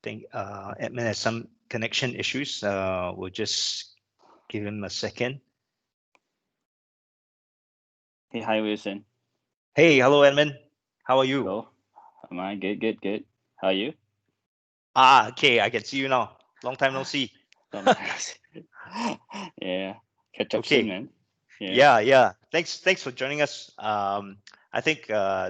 think Edmund has some connection issues. We'll just give him a second. Hey, hi Wilson. Hey, hello Edmund. How are you? Hello. Am I good? How are you? Okay, I can see you now. Long time no see. Yeah, catch up Okay. soon, man. Yeah. Thanks for joining us. I think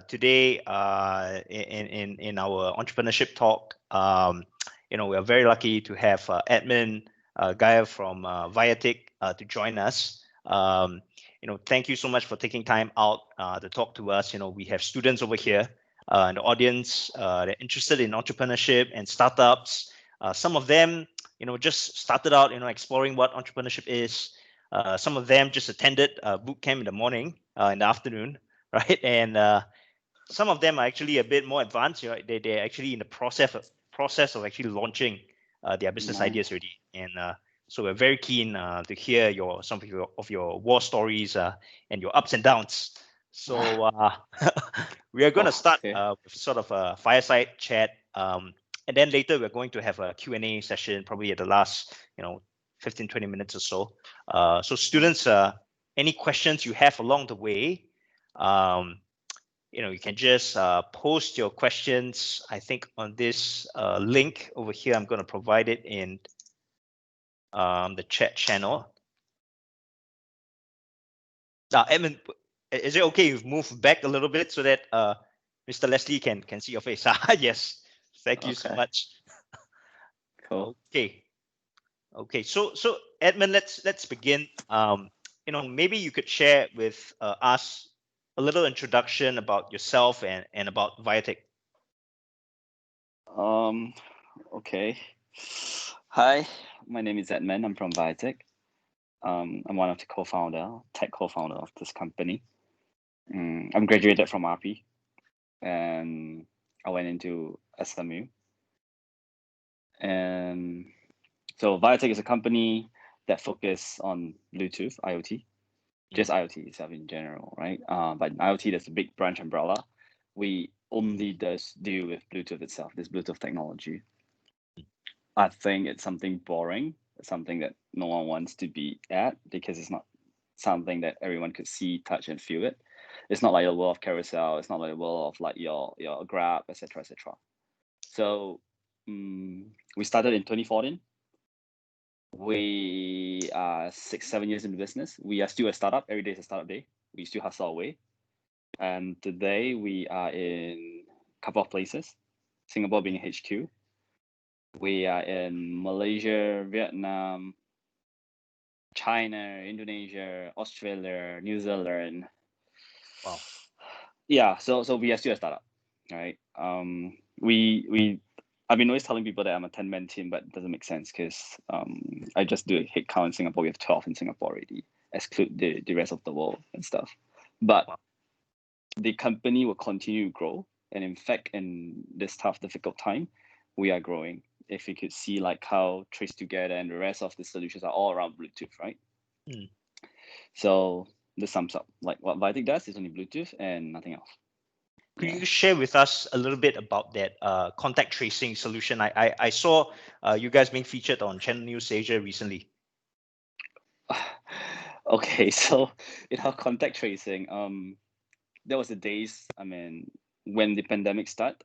today in our entrepreneurship talk, we are very lucky to have Edmund Gair from Viatick to join us. Thank you so much for taking time out to talk to us. We have students over here in the audience that are interested in entrepreneurship and startups. Some of them, just started out, exploring what entrepreneurship is. Some of them just attended boot camp in the morning, in the afternoon, right? And some of them are actually a bit more advanced. They're actually in the process of actually launching their business ideas already. And so we're very keen to hear some of your war stories and your ups and downs. So we are going to start with sort of a fireside chat. And then later we're going to have a Q&A session, probably at the last, 15, 20 minutes or so. So students, any questions you have along the way, you can just post your questions, I think, on this link over here. I'm going to provide it in the chat channel. Now, Edmund, is it okay if you move back a little bit so that Mr. Leslie can see your face? Yes. Thank you so much. Cool. Okay. So Edmund, let's begin. Maybe you could share with us a little introduction about yourself and about Viatick. Okay. Hi, my name is Edmund. I'm from Viatick. I'm one of the tech co-founder of this company. I'm graduated from RP, and I went into SMU. And so Viatick is a company that focuses on Bluetooth, IoT, just IoT itself in general, right? But IoT, that's a big branch umbrella. We only deal with Bluetooth itself, this Bluetooth technology. I think it's something boring, something that no one wants to be at, because it's not something that everyone could see, touch, and feel it. It's not like a world of carousel. It's not like a world of like your Grab, etc., etc. So we started in 2014. We are 6-7 years in the business. We are still a startup. Every day is a startup day. We still hustle away. And today we are in a couple of places, Singapore being HQ. We are in Malaysia, Vietnam, China, Indonesia, Australia, New Zealand. Wow. Yeah, so we are still a startup, right? I've been always telling people that I'm a 10-man team, but it doesn't make sense because I just do a head count in Singapore. We have 12 in Singapore already, exclude the rest of the world and stuff. But the company will continue to grow. And in fact, in this tough, difficult time, we are growing. If you could see like how Trace Together and the rest of the solutions are all around Bluetooth, right? So this sums up. Like what Viatick does is only Bluetooth and nothing else. Could you share with us a little bit about that contact tracing solution? I saw you guys being featured on Channel News Asia recently. Okay, so in our contact tracing, there was the days, when the pandemic started,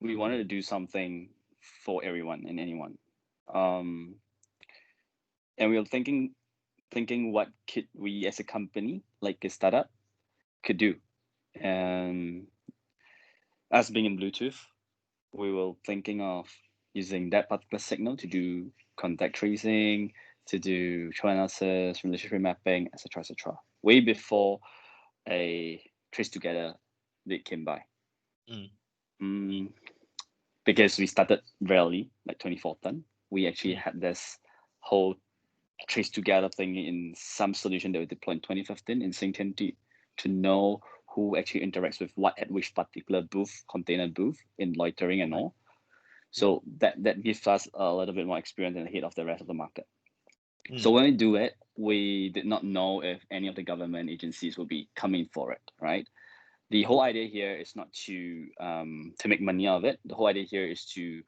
we wanted to do something for everyone and anyone. And we were thinking what could we as a company, like a startup, could do. And us being in Bluetooth, we were thinking of using that particular signal to do contact tracing, to do channel analysis, relationship mapping, etc., etc. Way before a Trace Together that came by. Because we started very early, like 2014, we actually had this whole Trace Together thing in some solution that we deployed in 2015 in Sington to know who actually interacts with what at which particular booth, container booth, in loitering and all. So that gives us a little bit more experience ahead of the rest of the market. So when we do it, we did not know if any of the government agencies will be coming for it, right? The whole idea here is not to make money out of it. The whole idea here is to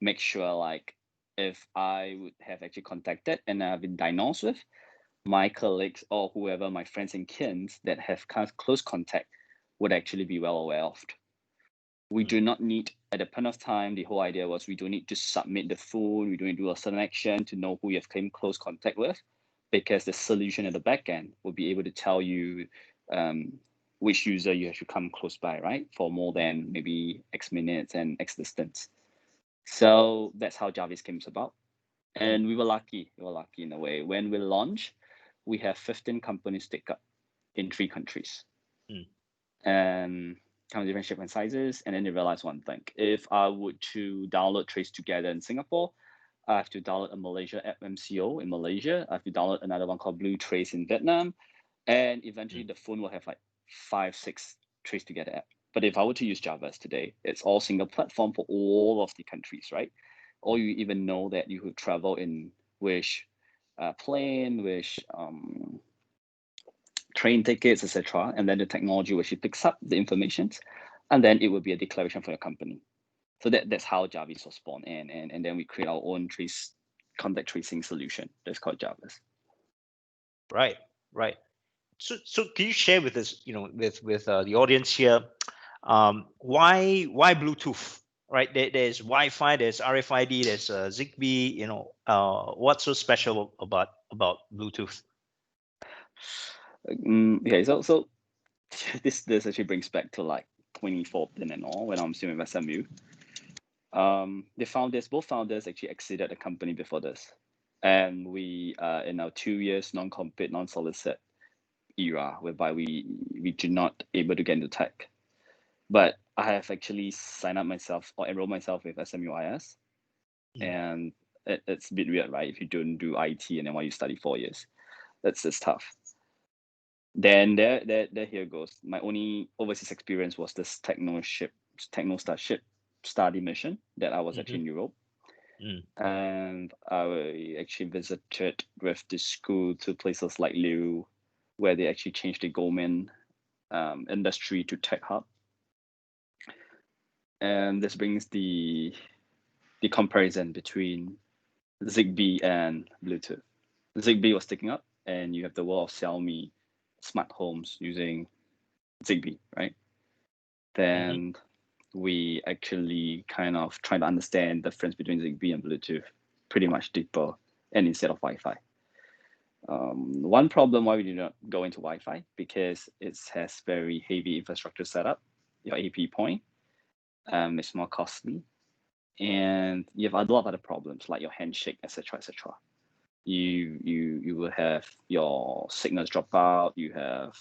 make sure like if I would have actually contacted and I've been diagnosed with, my colleagues or whoever, my friends and kins that have close contact would actually be well aware of. We do not need, at the point of time, the whole idea was we don't need to submit the phone, we don't need to do a certain action to know who you have came close contact with, because the solution at the back end will be able to tell you which user you should come close by, right? For more than maybe X minutes and X distance. So that's how Jarvis came about. And we were lucky in a way. When we launched, we have 15 companies take up in 3 countries. And kind of different shape and sizes. And then they realized one thing. If I would to download Trace Together in Singapore, I have to download a Malaysia app MCO in Malaysia. I have to download another one called Blue Trace in Vietnam. And eventually the phone will have like 5, 6 Trace Together app. But if I were to use Javas today, it's all single platform for all of the countries, right? Or you even know that you could travel in which plane, which train tickets, etc. And then the technology which it picks up the information, and then it will be a declaration for your company. So that's how Jarvis was born, and then we create our own contact tracing solution that's called Jarvis. Right. So can you share with us, with the audience here, why Bluetooth? Right, there's Wi-Fi, there's RFID, there's Zigbee. What's so special about Bluetooth? Okay, so this actually brings back to like 2014 and all, when I'm still with SMU. Both founders actually exited the company before this, and we in our 2 years non-compete, non-solicit era, whereby we did not able to get into tech. But I have actually signed up myself or enrolled myself with SMUIS, and it's a bit weird, right? If you don't do IT and then why you study 4 years, it's tough. Then there here goes. My only overseas experience was this Technostarship study mission that I was actually in Europe. And I actually visited with the school to places like Liu, where they actually changed the government industry to tech hub. And this brings the comparison between Zigbee and Bluetooth. Zigbee was taking up, and you have the world of Xiaomi smart homes using Zigbee, right? Then we actually kind of try to understand the difference between Zigbee and Bluetooth pretty much deeper, and instead of Wi-Fi. One problem why we do not go into Wi-Fi, because it has very heavy infrastructure setup, your AP point. It's more costly, and you have a lot of other problems like your handshake, etc. You will have your signals drop out, you have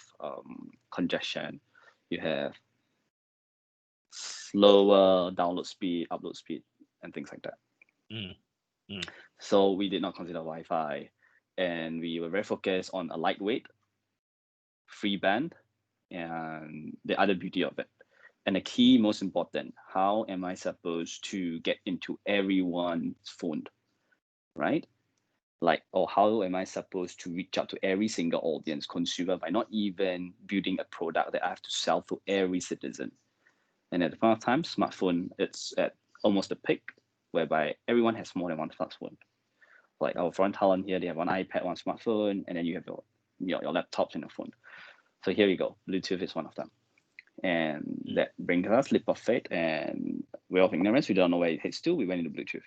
congestion, you have slower download speed, upload speed, and things like that. So we did not consider Wi-Fi, and we were very focused on a lightweight, free band, and the other beauty of it. And the key, most important, how am I supposed to get into everyone's phone, right? Like, or how am I supposed to reach out to every single audience, consumer, by not even building a product that I have to sell to every citizen? And at the point of time, smartphone, it's at almost a peak, whereby everyone has more than one smartphone. Like our foreign talent here, they have one iPad, one smartphone, and then you have your laptops and your phone. So here we go. Bluetooth is one of them. And that brings us leap of faith, and way of ignorance. We don't know where it heads to. We went into Bluetooth.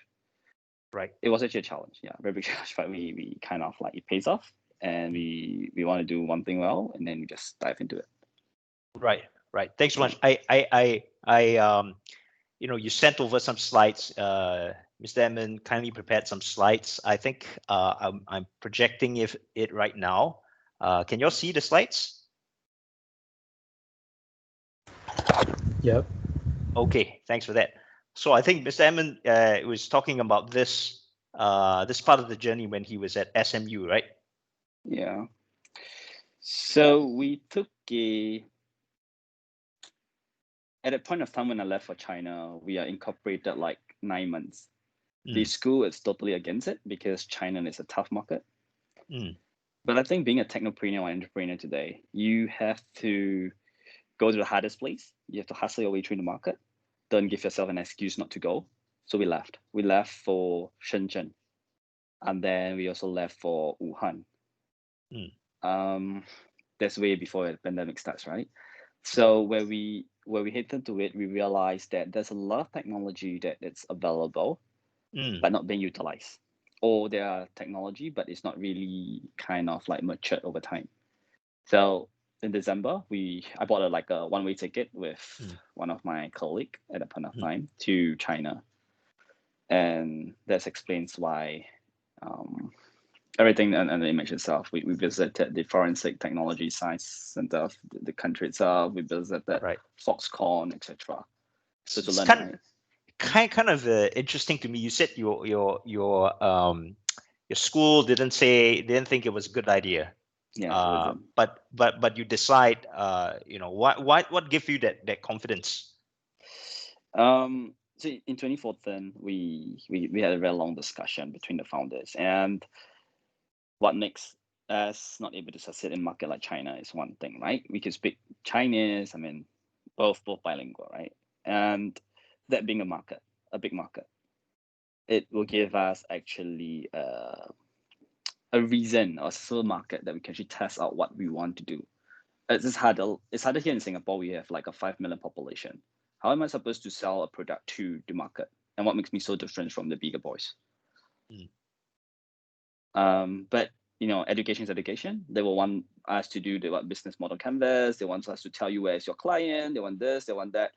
Right. It was actually a challenge, very big challenge, but we kind of like, it pays off, and we want to do one thing well, and then we just dive into it. Right. Thanks so much. You sent over some slides. Mr. Edmund kindly prepared some slides. I think I'm projecting it right now. Can you all see the slides? Yep. Okay, thanks for that. So I think Mr. Edmund was talking about this part of the journey when he was at SMU, right? Yeah. So we took at a point of time when I left for China, we are incorporated like 9 months. The school is totally against it because China is a tough market. But I think being a technopreneur or entrepreneur today, you have to go to the hardest place. You have to hustle your way through the market. Don't give yourself an excuse not to go. So we left. We left for Shenzhen, and then we also left for Wuhan. That's way before the pandemic starts, right? So where we headed to it, we realized that there's a lot of technology that it's available, but not being utilized. Or there are technology, but it's not really kind of like matured over time. So in December, I bought a one-way ticket with one of my colleague at a point of time to China, and that explains why everything and the image itself. We visited the Forensic Technology Science Center of the country itself. We visited Foxconn, etc. So to learn. Kind of interesting to me. You said your school didn't think it was a good idea. Yeah. But you decide. What gave you that confidence? So in 2014, we had a very long discussion between the founders, and what makes us not able to succeed in a market like China is one thing, right? We can speak Chinese. I mean, both bilingual, right? And that being a big market, it will give us actually a reason or a small market that we can actually test out what we want to do. It's harder here in Singapore. We have like a 5 million population. How am I supposed to sell a product to the market? And what makes me so different from the bigger boys? But education is education. They will want us to do the business model canvas. They want us to tell you where's your client. They want this, they want that.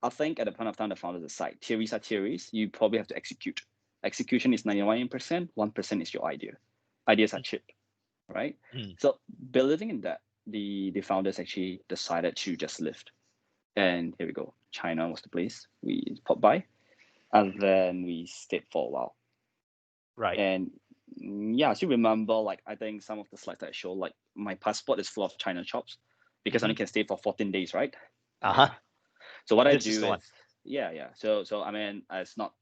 I think at the point of time, the founders decide theories are theories. You probably have to execute. Execution is 99%, 1% is your idea. Ideas are cheap, right? So believing in that, the founders actually decided to just lift. And here we go. China was the place we popped by. And then we stayed for a while. Right. And yeah, I still remember, I think some of the slides that I show, my passport is full of China shops because I only can stay for 14 days, right? So what I do is, So I mean, it's not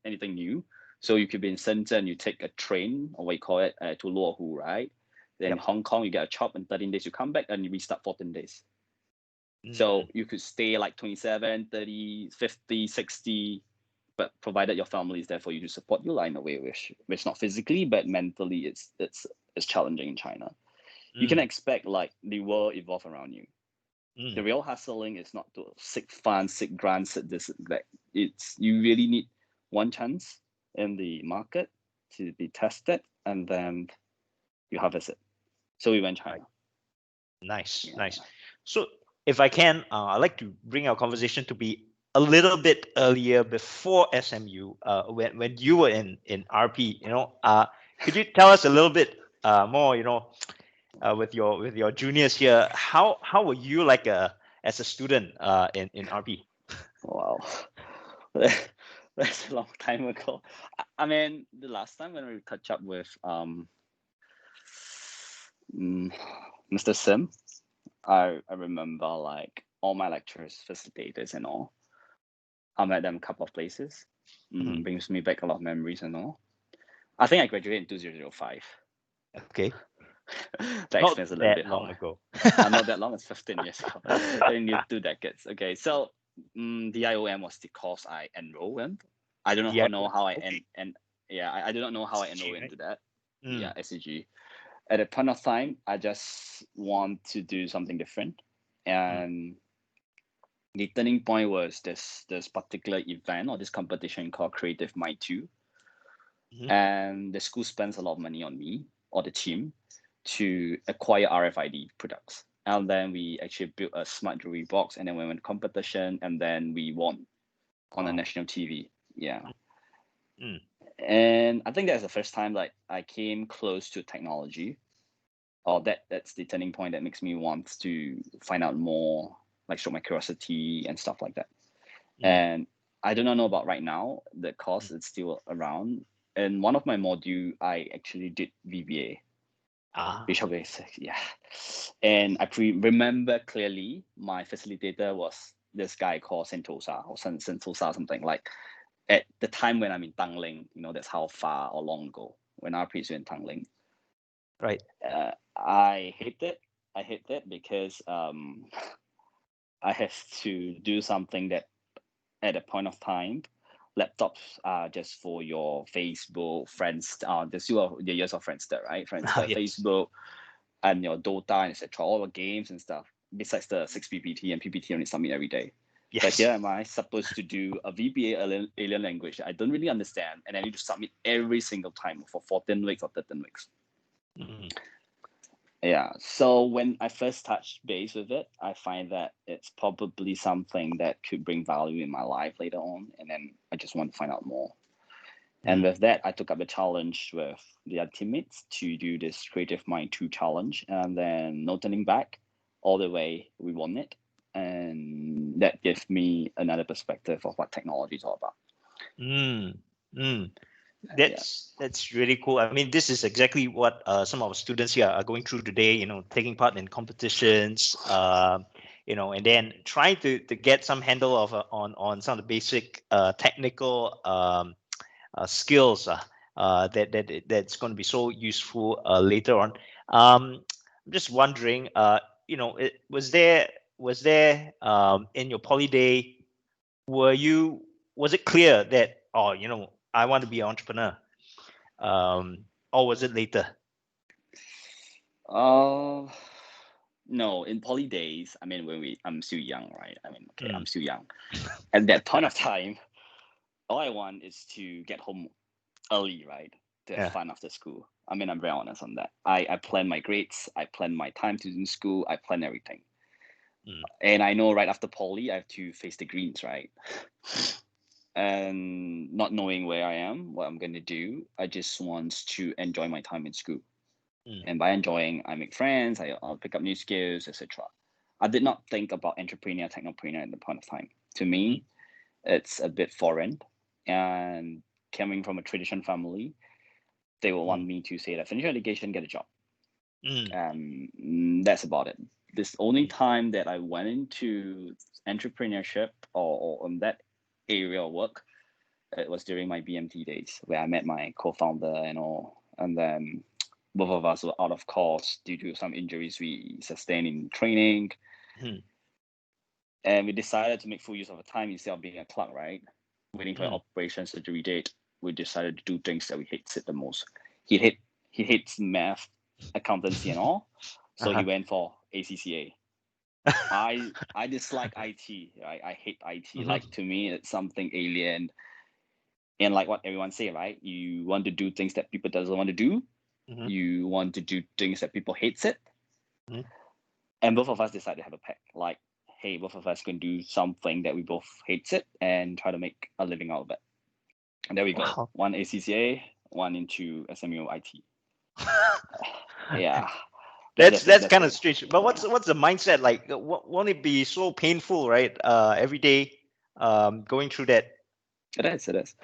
anything new. So you could be in Shenzhen, you take a train, or what you call it, to Luohu, right? Then in Hong Kong, you get a job in 13 days, you come back and you restart 14 days. So you could stay 27, 30, 50, 60, but provided your family is there for you to support you in a way which not physically, but mentally it's challenging in China. You can expect the world evolve around you. The real hustling is not to seek fun, seek grants, seek this, that. You really need one chance in the market to be tested, and then you harvest it. So we went China. Nice. So if I can, I'd like to bring our conversation to be a little bit earlier, before SMU, when you were in RP. Could you tell us a little bit more? With your juniors here, how were you as a student in RP? Wow, that's a long time ago. I mean, the last time when we catch up with Mr. Sim, I remember all my lecturers, facilitators, and all. I met them a couple of places. Brings me back a lot of memories and all. I think I graduated in 2005. Okay. That explains a little bit long ago. Not that long. It's 15 years ago. In 2 decades. Okay, so the IOM was the course I enrolled in. I do not know how I I do not know how I enrolled into that. Yeah, SCG. At a point of time, I just want to do something different, and the turning point was this particular event or this competition called Creative Mind 2. And the school spends a lot of money on me or the team to acquire RFID products. And then we actually built a smart jewelry box, and then we went to competition, and then we won on the national TV. Yeah. And I think that's the first time I came close to technology, or that's the turning point that makes me want to find out more, show my curiosity and stuff like that. And I do not know about right now. The course is still around. And one of my module, I actually did VBA. Visual Basic, yeah. And I remember clearly my facilitator was this guy called Sentosa or Sentosa, something at the time when I'm in Tangling. That's how far or long ago when RP is in Tangling. Right. I hate it because I have to do something that at a point of time laptops are just for your Facebook, friends, the years of Friendster, right? Friendster, Yes. Facebook, and your Dota, and etc. All the games and stuff. Besides the 6 PPT and PPT only submit every day. Yes. But here am I supposed to do a VBA alien language that I don't really understand, and I need to submit every single time for 14 weeks or 13 weeks. Mm. Yeah. So when I first touched base with it, I find that it's probably something that could bring value in my life later on, and then I just want to find out more. And with that, I took up the challenge with the other teammates to do this Creative Mind 2 challenge, and then no turning back, all the way we won it. And that gives me another perspective of what technology is all about. That's really cool. I mean, this is exactly what some of our students here are going through today. You know, taking part in competitions. You know, and then trying to get some handle of on some of the basic technical skills that's going to be so useful later on. I'm just wondering, you know, was there in your poly day, was it clear that, oh, you know, I want to be an entrepreneur, or was it later? No, in poly days, I mean, I'm still young, right? I mean, okay, Mm. I'm still young. At that point of time, all I want is to get home early, right? To have fun after school. I mean, I'm very honest on that. I plan my grades, I plan my time to in school, I plan everything. And I know right after poly, I have to face the greens, right? And not knowing where I am, what I'm going to do, I just want to enjoy my time in school. And by enjoying, I make friends, I'll pick up new skills, etc. I did not think about entrepreneur, technopreneur at the point of time. To me, it's a bit foreign. And coming from a tradition family, they will want me to say that finish your education, get a job. That's about it. This only time that I went into entrepreneurship or on that area of work, it was during my BMT days where I met my co-founder and all. And then both of us were out of course due to some injuries we sustained in training. And we decided to make full use of the time instead of being a clerk, right? Waiting for an operation surgery date. We decided to do things that we hate the most. He hates math, accountancy and all. So he went for ACCA. I dislike IT, right? I hate IT. Like, to me, it's something alien. And like what everyone say, right? You want to do things that people doesn't want to do. You want to do things that people hates it. And both of us decided to have a pact. Like, hey, both of us can do something that we both hates it and try to make a living out of it. And there we go. One ACCA, one into SMU IT. Yeah. That's kind of strange. But what's the mindset like? Won't it be so painful, right? Every day, going through that. It is.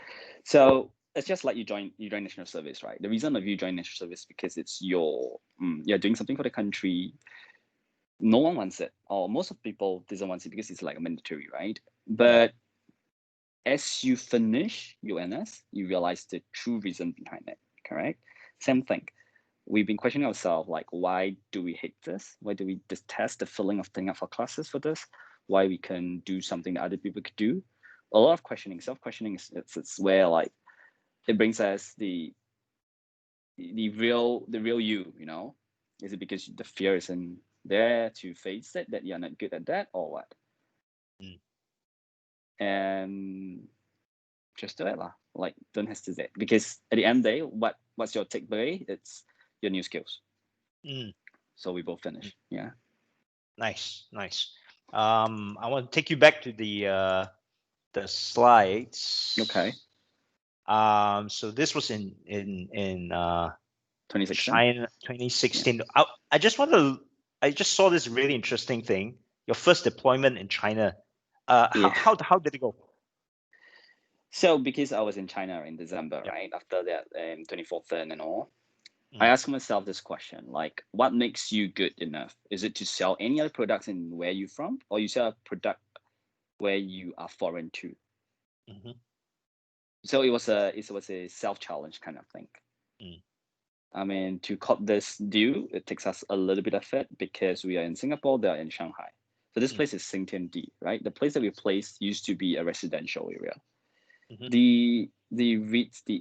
So it's just like you join national service, right? The reason of you join national service is because it's you're doing something for the country. No one wants it, or most of people doesn't want it because it's like a mandatory, right? But as you finish your NS, you realize the true reason behind it. Correct? Same thing. We've been questioning ourselves, like, why do we hate this? Why do we detest the feeling of taking up for classes for this? Why we can do something that other people could do? A lot of questioning, self-questioning it's where like it brings us the real you, you know? Is it because the fear isn't there to face it, that you're not good at that, or what? And just do it lah. Like, don't hesitate, because at the end of the day, what's your takeaway? It's your new skills. So we both finish. Yeah. Nice. I want to take you back to the slides. Okay. So this was in 2016. China, 2016. Yeah. I just saw this really interesting thing. Your first deployment in China. How did it go? So because I was in China in December, right? After that, 2014 and all, I asked myself this question, like, what makes you good enough? Is it to sell any other products in where you're from, or you sell a product where you are foreign to? So it was a self-challenge kind of thing. I mean, to cut this deal, it takes us a little bit of effort because we are in Singapore, they are in Shanghai. So this place is Xingtiandi, right? The place that we placed used to be a residential area. The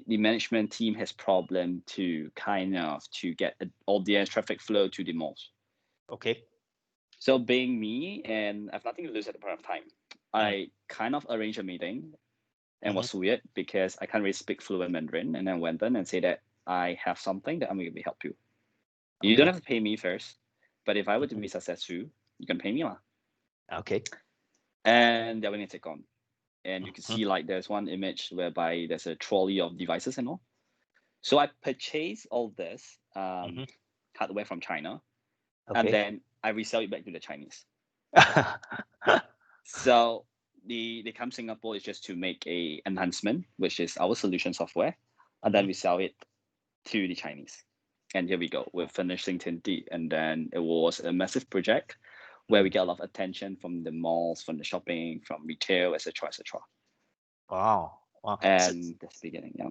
management team has problem to get all the traffic flow to the malls. Okay. So being me, and I have nothing to lose at the point of time, I kind of arranged a meeting, and was weird because I can't really speak fluent Mandarin, and then went in and say that I have something that I'm going to help you. You don't have to pay me first, but if I were to be successful, you can pay me lah. Okay. And they're going to take on. And you can see like there's one image whereby there's a trolley of devices and all. So I purchased all this hardware from China, and then I resell it back to the Chinese. So they come Singapore is just to make a enhancement, which is our solution software, and then we sell it to the Chinese. And here we go, we're finishing Tinty, and then it was a massive project where we get a lot of attention from the malls, from the shopping, from retail, etc., etc. Wow. And that's the beginning. Yeah.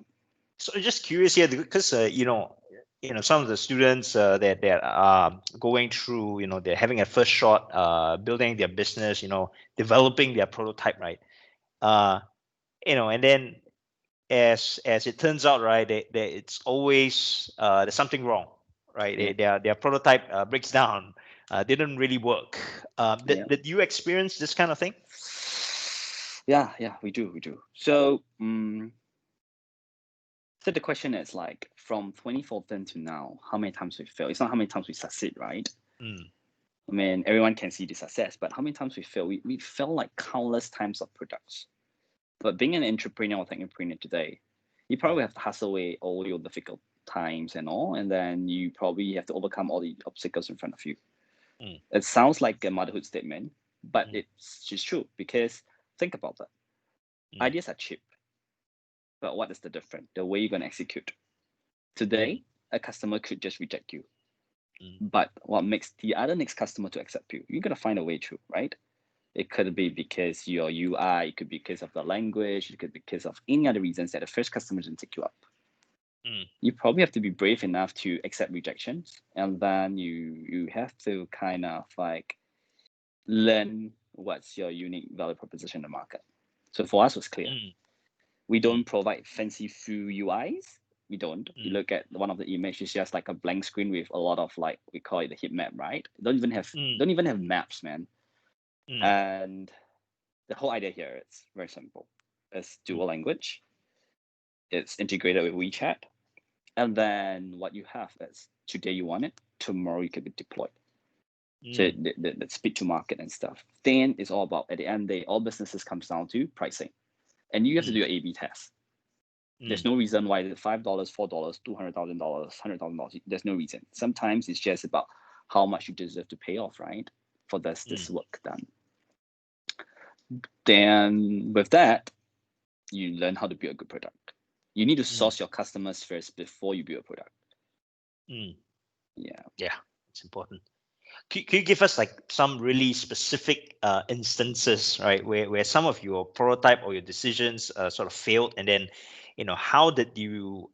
So just curious here, because some of the students that are going through, they're having a first shot, building their business, developing their prototype, right? And then as it turns out, right, it's always there's something wrong, right? Yeah. Their prototype breaks down, didn't really work. Did you experience this kind of thing? Yeah, we do. So, so the question is like from 2014 to now, how many times we fail? It's not how many times we succeed, right? I mean, everyone can see the success, but how many times we fail? We fail like countless times of products. But being an entrepreneur or technopreneur today, you probably have to hustle away all your difficult times and all, and then you probably have to overcome all the obstacles in front of you. It sounds like a motherhood statement, but it's just true, because think about that. Ideas are cheap, but what is the difference? The way you're going to execute. Today, a customer could just reject you. But what makes the other next customer to accept you? You're going to find a way through, right? It could be because your UI, it could be because of the language, it could be because of any other reasons that the first customer didn't take you up. You probably have to be brave enough to accept rejections, and then you have to kind of like learn what's your unique value proposition in the market. So for us, it was clear. We don't provide fancy full UIs. We don't. You look at one of the images, it's just like a blank screen with a lot of like, we call it the heat map, right? Don't even have maps, man. And the whole idea here is very simple. It's dual language. It's integrated with WeChat. And then what you have is today you want it, tomorrow you can be deployed. So the speed to market and stuff. Then it's all about, at the end of the day, all businesses comes down to pricing. And you have to do your A/B test. There's no reason why the $5, $4, $200,000, $100,000. There's no reason. Sometimes it's just about how much you deserve to pay off, right? For this work done. Then with that, you learn how to build a good product. You need to source your customers first before you build a product. Yeah, it's important. Could you give us like some really specific instances, right, where some of your prototype or your decisions sort of failed, and then how did you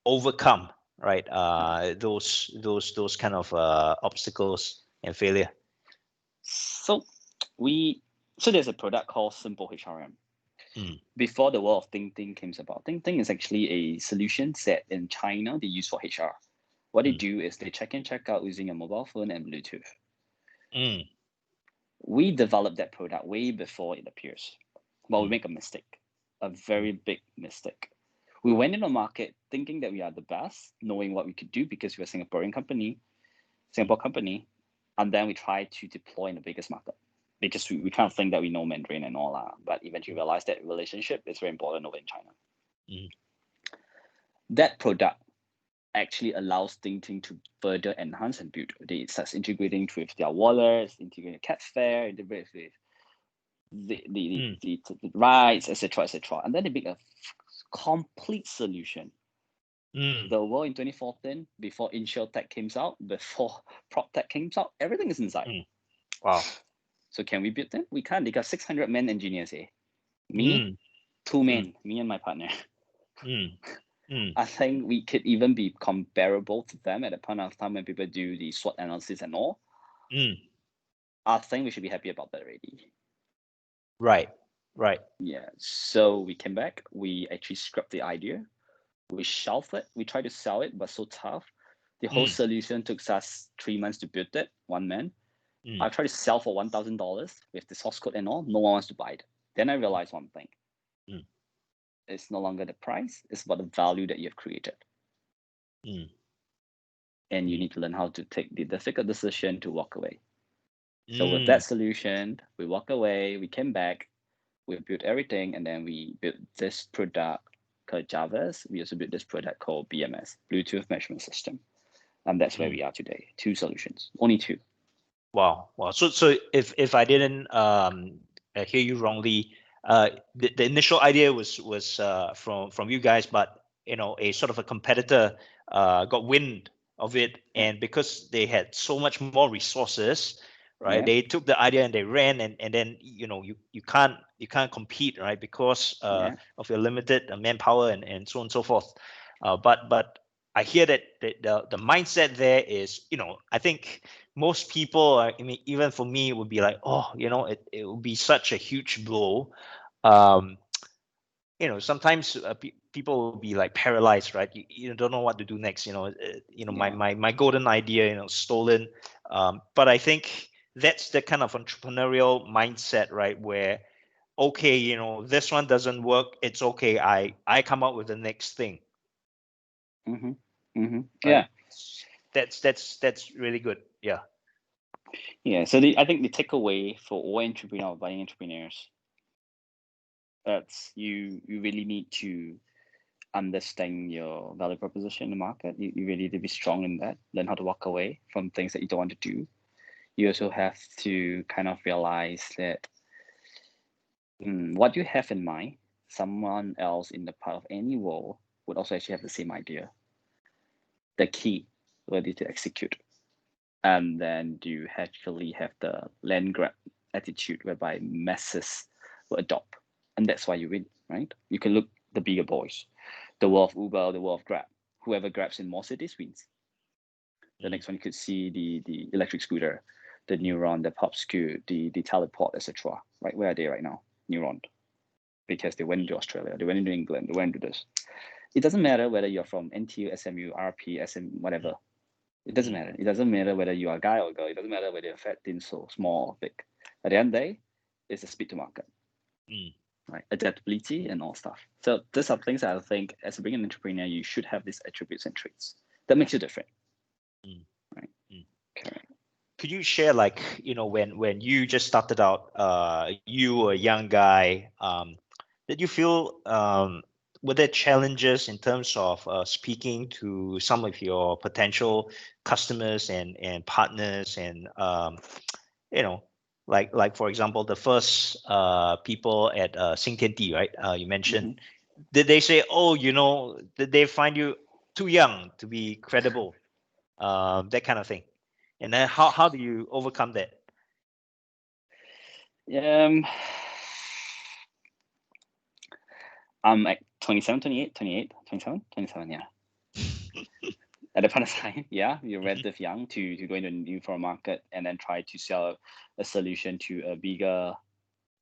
overcome, right, those kind of obstacles and failure? So there's a product called Simple HRM. Before the world of Ting came about, Ting is actually a solution set in China they use for HR. What they do is they check in, check out using a mobile phone and Bluetooth. We developed that product way before it appears. But we make a mistake, a very big mistake. We went in the market thinking that we are the best, knowing what we could do because we're a Singapore company, and then we tried to deploy in the biggest market because we kind of think that we know Mandarin and all that, but eventually realized that relationship is very important over in China. That product actually allows Ting to further enhance and build. It starts integrating with their wallets, integrating cat fare, integrating with the rides, etc., etc. And then they make a complete solution. The world in 2014, before InsurTech came out, before PropTech came out, everything is inside. Wow. So can we build them? We can't. They got 600 men engineers here. Me, 2 men, me and my partner. I think we could even be comparable to them at a point of time when people do the SWOT analysis and all. I think we should be happy about that already. Right. Right. Yeah. So we came back. We actually scrapped the idea. We shelved it. We tried to sell it, but so tough. The whole solution took us 3 months to build it. One man. I tried to sell for $1,000 with the source code and all. No one wants to buy it. Then I realized one thing. It's no longer the price. It's about the value that you have created. And you need to learn how to take the difficult decision to walk away. So with that solution, we walk away. We came back. We built everything, and then we built this product called Javas. We also built this product called BMS, Bluetooth Measurement System. And that's where we are today. 2 solutions, only 2. Wow. So if I didn't hear you wrongly, the initial idea was from you guys, but a sort of a competitor got wind of it, and because they had so much more resources, right? They took the idea and they ran, and then you can't compete, right? Because of your limited manpower and so on and so forth. But I hear that the mindset there is, I think most people, I mean, even for me, it would be like, oh, it would be such a huge blow. Sometimes people will be like paralyzed, right? You don't know what to do next. My golden idea, stolen. But I think that's the kind of entrepreneurial mindset, right? Where, okay, this one doesn't work. It's okay. I come up with the next thing. Right? Yeah. That's really good. Yeah. Yeah. So I think the takeaway for all entrepreneurs, budding entrepreneurs, that's you really need to understand your value proposition in the market. You really need to be strong in that. Learn how to walk away from things that you don't want to do. You also have to kind of realize that what you have in mind, someone else in the part of any role would also actually have the same idea. The key will be to execute. And then you actually have the land grab attitude whereby masses will adopt. And that's why you win, right? You can look the bigger boys, the world of Uber, the world of Grab. Whoever grabs in more cities wins. The next one you could see the electric scooter, the Neuron, the Pop Scoot, the Teleport, etc. Right? Where are they right now? Neuron. Because they went into Australia, they went into England, they went into this. It doesn't matter whether you're from NTU, SMU, RP, SM, whatever. It doesn't matter. It doesn't matter whether you are a guy or a girl. It doesn't matter whether you're fat, thin, so small or big. At the end of the day, it's a speed to market. Right? Adaptability and all stuff. So these are things that I think as being an entrepreneur, you should have these attributes and traits. That makes you different. Right. Correct. Could you share, like, when you just started out, you were a young guy, did you feel were there challenges in terms of speaking to some of your potential customers and partners, and like for example, the first people at Xingtiandi, right? You mentioned, did they say, oh, did they find you too young to be credible, that kind of thing? And then how do you overcome that? I'm at 27, 28, 28, 27, 27, yeah. At the point of time, yeah, you're relatively young to go into a new foreign market and then try to sell a solution to a bigger,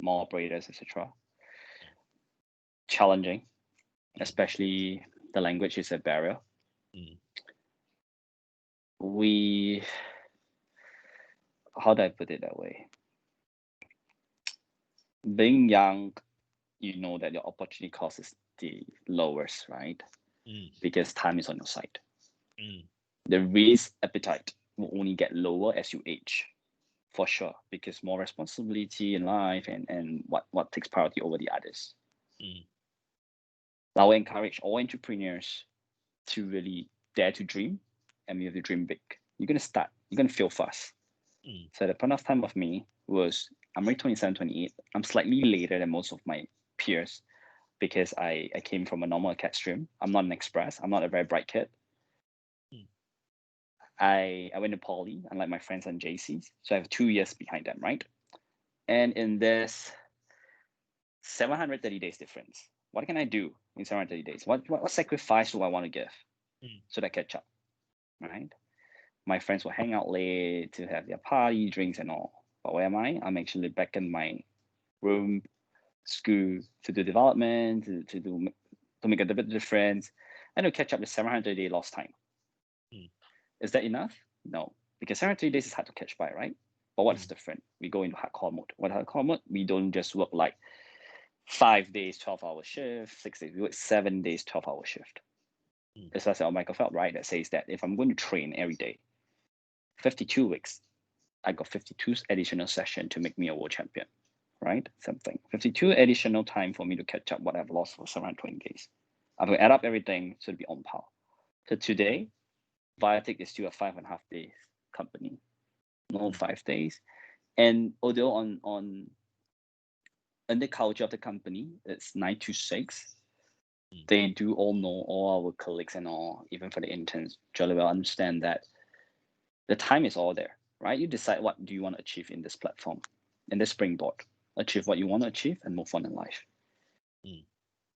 more operators, etc. Challenging, especially the language is a barrier. How do I put it that way? Being young, you know that your opportunity cost is the lowest, right? Because time is on your side. The risk appetite will only get lower as you age, for sure, because more responsibility in life and what takes priority over the others. I will encourage all entrepreneurs to really dare to dream, and we have to dream big. You're going to start, you're going to fail fast. So the point of time of me was, I'm already 27, 28. I'm slightly later than most of my peers because I came from a normal acad stream. I'm not an express. I'm not a very bright kid. I went to poly, unlike my friends on JCs. So I have 2 years behind them, right? And in this 730 days difference, what can I do in 730 days? What sacrifice do I want to give so that I catch up, right? My friends will hang out late to have their party, drinks and all. But where am I? I'm actually back in my room school to do development, to make a bit of difference, and to catch up with 730 day lost time. Is that enough? No, because 730 days is hard to catch by, right? But what's different? We go into hardcore mode. What hardcore mode? We don't just work like 5 days, 12-hour shift, 6 days. We work 7 days, 12-hour shift. It's like Michael Phelps, right? That says that if I'm going to train every day, 52 weeks, I got 52 additional sessions to make me a world champion, right? Something. 52 additional time for me to catch up what I've lost for 720 days. I'm going to add up everything to be on par. So today, Viatick is still a 5.5 days company, no 5 days. And although on the culture of the company, it's 9 to 6, they do all know, all our colleagues and all, even for the interns, jolly well understand that the time is all there, right? You decide what do you want to achieve in this platform, in this springboard, achieve what you want to achieve and move on in life.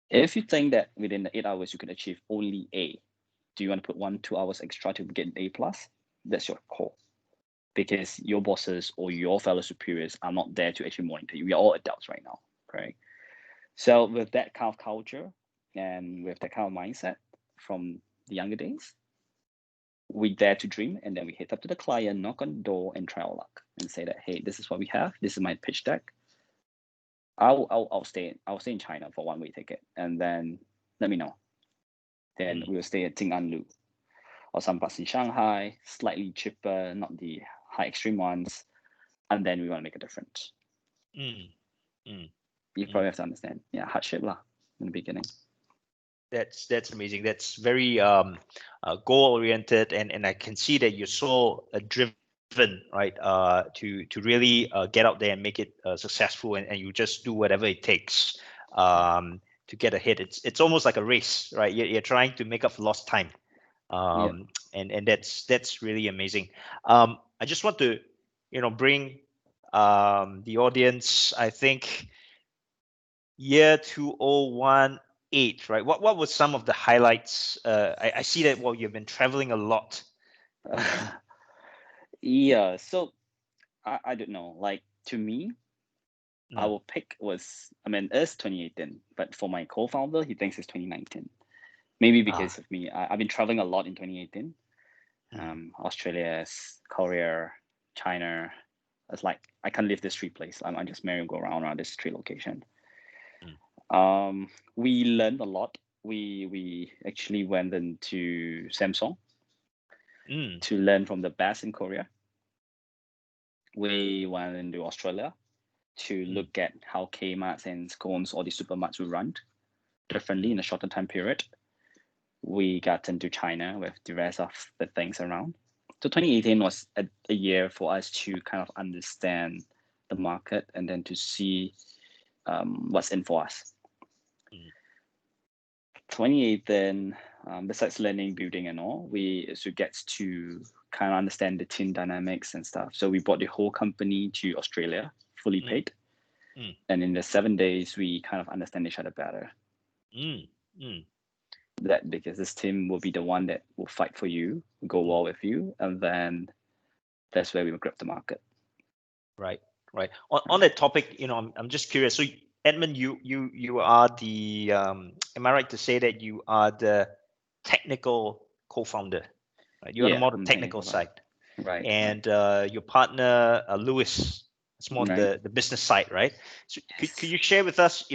If you think that within the 8 hours you can achieve only A, do you want to put 1-2 hours extra to get an A+? That's your call. Because your bosses or your fellow superiors are not there to actually monitor you. We are all adults right now, right? So with that kind of culture and with that kind of mindset from the younger days, we dare to dream, and then we hit up to the client, knock on the door, and try our luck and say that, hey, this is what we have. This is my pitch deck. I'll stay in China for 1 way ticket, and then let me know. Then we will stay at Jing'anlu or some parts in Shanghai, slightly cheaper, not the high extreme ones, and then we want to make a difference. You probably have to understand, hardship lah in the beginning. That's amazing. That's very goal oriented, and I can see that you're so driven, right? To really get out there and make it successful, and you just do whatever it takes to get ahead. It's almost like a race, right? You're trying to make up for lost time, and that's really amazing. I just want to bring the audience, I think, year 2018, right? What was some of the highlights? I see that you've been traveling a lot. So I don't know. Like, to me, our pick was, it's 2018, but for my co-founder, he thinks it's 2019. Maybe because of me. I've been traveling a lot in 2018. Australia, Korea, China. It's like I can't leave this 3 places. I'm just merry go around this 3 locations. We learned a lot. We actually went into Samsung to learn from the best in Korea. We went into Australia to look at how Kmarts and Scones, all the supermarkets will run differently in a shorter time period. We got into China with the rest of the things around. So 2018 was a year for us to kind of understand the market and then to see what's in for us. 2018, besides learning, building and all, we also get to kind of understand the team dynamics and stuff. So we brought the whole company to Australia, fully paid. And in the 7 days, we kind of understand each other better. That because this team will be the one that will fight for you, go war with you, and then that's where we will grab the market. Right. On that topic, I'm just curious. So Edmund, you are the am I right to say that you are the technical co-founder, right? You're on the more technical side, right? And your partner Louis, it's more the business side, right? So could you share with us,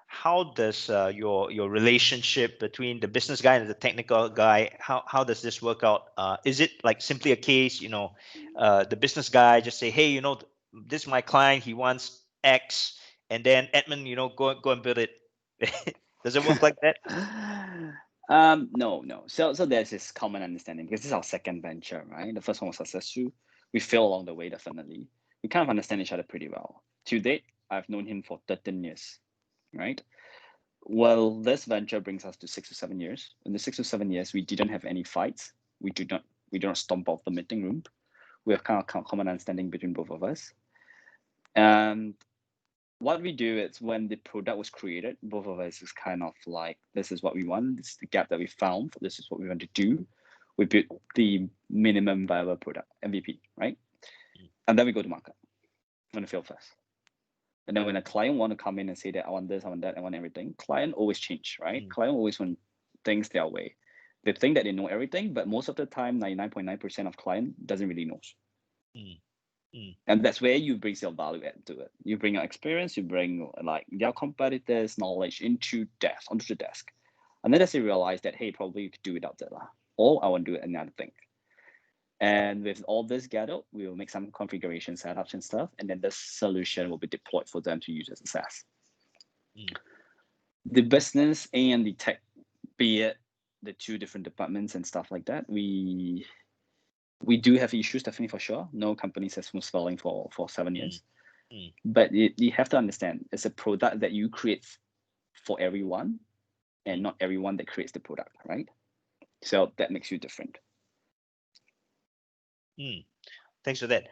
how does your relationship between the business guy and the technical guy, how does this work out? Is it like simply a case, the business guy just say, hey, this is my client, he wants X, and then Edmund, go and build it. Does it work like that? No. So there's this common understanding because this is our second venture, right? The first one was successful. We failed along the way, definitely. We kind of understand each other pretty well. To date, I've known him for 13 years, right? Well, this venture brings us to 6 to 7 years. In the 6 to 7 years, we didn't have any fights. We do not stomp off the meeting room. We have kind of common understanding between both of us. And what we do is when the product was created, both of us is kind of like, this is what we want. This is the gap that we found. This is what we want to do. We build the minimum viable product, MVP, right? And then we go to market. I'm going to fail first. And then when a client want to come in and say that I want this, I want that, I want everything, client always change, right? Client always want things their way. They think that they know everything, but most of the time, 99.9% of client doesn't really know. And that's where you bring your value add to it. You bring your experience, you bring like their competitors' knowledge onto the desk. And then as they realize that, hey, probably you could do without that. Or I want to do another thing. And with all this gathered, we will make some configuration setups and stuff, and then the solution will be deployed for them to use as a SaaS. The business and the tech, be it the two different departments and stuff like that, we do have issues, definitely, for sure. No company has smooth sailing for 7 years. But you have to understand, it's a product that you create for everyone, and not everyone that creates the product, right? So that makes you different. Thanks for that.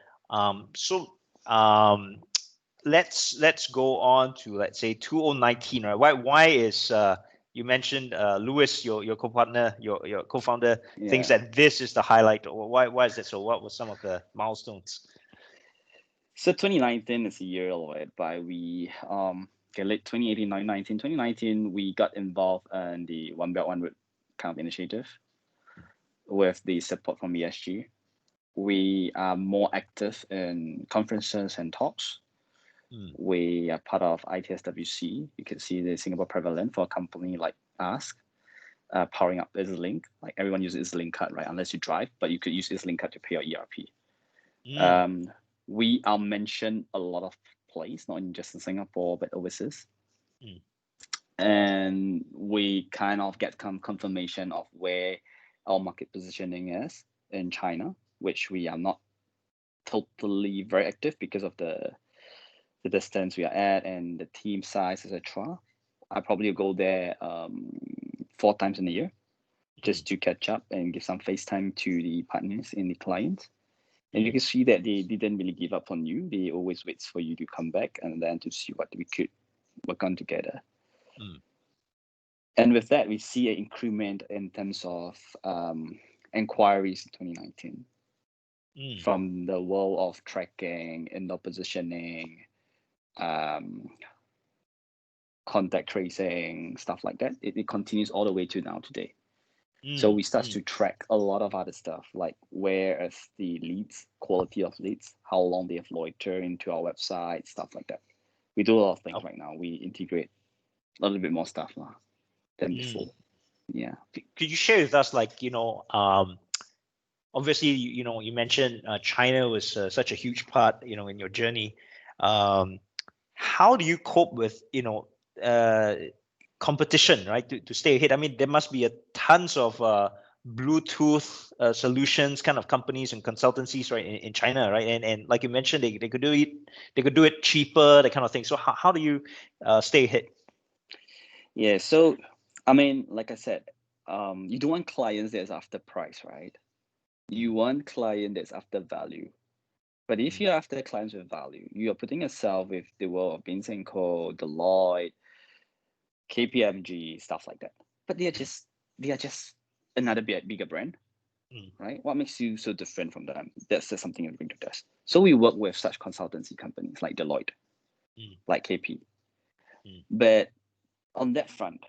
Let's go on to, let's say, 2019, right? Why is you mentioned Louis, your co-partner, your co-founder, thinks that this is the highlight? Why is that so? What were some of the milestones? So 2019 is a year whereby we late 2018, 2019, we got involved in the One Belt One Road kind of initiative with the support from ESG. We are more active in conferences and talks. We are part of ITSWC. You can see the Singapore prevalent for a company like us, powering up EasyLink. Like everyone uses EasyLink card, right? Unless you drive, but you could use EasyLink card to pay your ERP. We are mentioned a lot of places, not just in Singapore, but overseas. And we kind of get confirmation of where our market positioning is in China, which we are not totally very active because of the distance we are at and the team size, etc. I probably go there 4 times in a year just to catch up and give some face time to the partners and the clients. And you can see that they didn't really give up on you. They always wait for you to come back and then to see what we could work on together. And with that, we see an increment in terms of inquiries in 2019 from the world of tracking, indoor positioning, contact tracing, stuff like that. It continues all the way to now today. So we start to track a lot of other stuff, like where is the leads, quality of leads, how long they have loitered into our website, stuff like that. We do a lot of things right now. We integrate a little bit more stuff than before. Yeah. Could you share with us, like, obviously, you mentioned China was such a huge part, in your journey. How do you cope with, competition, right? To stay ahead. I mean, there must be tons of Bluetooth solutions kind of companies and consultancies, right, in China, right? And like you mentioned, they could do it cheaper, that kind of thing. So how do you stay ahead? Yeah. So I mean, like I said, you don't want clients that's after price, right? You want client that's after value. But if you're after clients with value, you are putting yourself with the world of Vincent Co, Deloitte, KPMG, stuff like that. But they are just another bigger brand, right? What makes you so different from them? That's just something you bring to us. So we work with such consultancy companies like Deloitte, like KP. But on that front,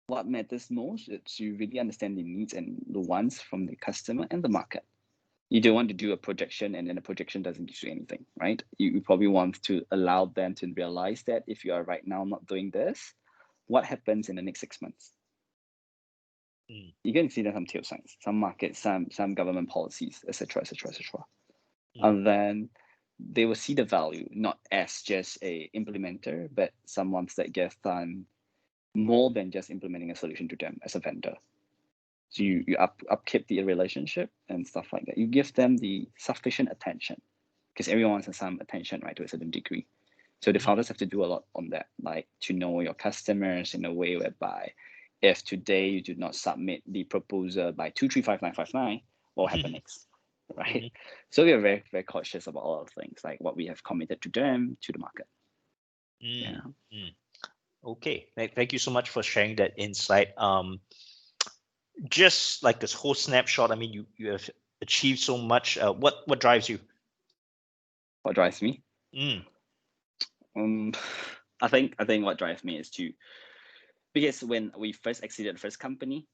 what matters most is you really understand the needs and the wants from the customer and the market. You don't want to do a projection and then the projection doesn't give you anything, right? You probably want to allow them to realize that if you are right now not doing this, what happens in the next 6 months? You're going to see some tail signs, some markets, some government policies, etc., etc., etc. And then they will see the value not as just a implementer, but someone that gets done more than just implementing a solution to them as a vendor. So you upkeep the relationship and stuff like that. You give them the sufficient attention because everyone wants some attention, right, to a certain degree. So the founders have to do a lot on that, like to know your customers in a way whereby if today you do not submit the proposal by 235.959, what will happen next, right? So we are very, very cautious about all of things, like what we have committed to them, to the market. Okay, thank you so much for sharing that insight. Just like this whole snapshot, I mean, you have achieved so much. What drives you? What drives me? I think what drives me is because when we first exited the first company,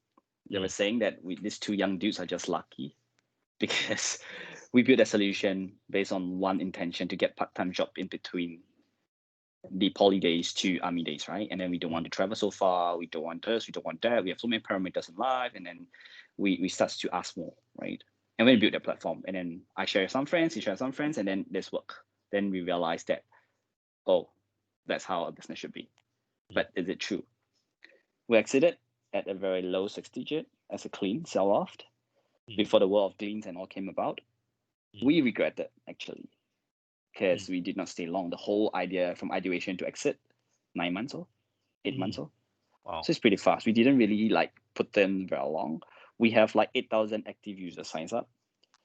they were saying that these two young dudes are just lucky because we built a solution based on one intention to get part-time job in between the poly days to army days, right? And then we don't want to travel so far. We don't want this. We don't want that. We have so many parameters in life, and then we start to ask more, right? And when we build that platform, and then I share some friends, he shares some friends, and then this work. Then we realize that, oh, that's how a business should be. But is it true? We exited at a very low 6-digit as a clean sell-off before the world of cleans and all came about. We regret it actually, because we did not stay long. The whole idea from ideation to exit, 9 months or 8 months or. Wow. So it's pretty fast. We didn't really like put in very long. We have like 8,000 active users signs up.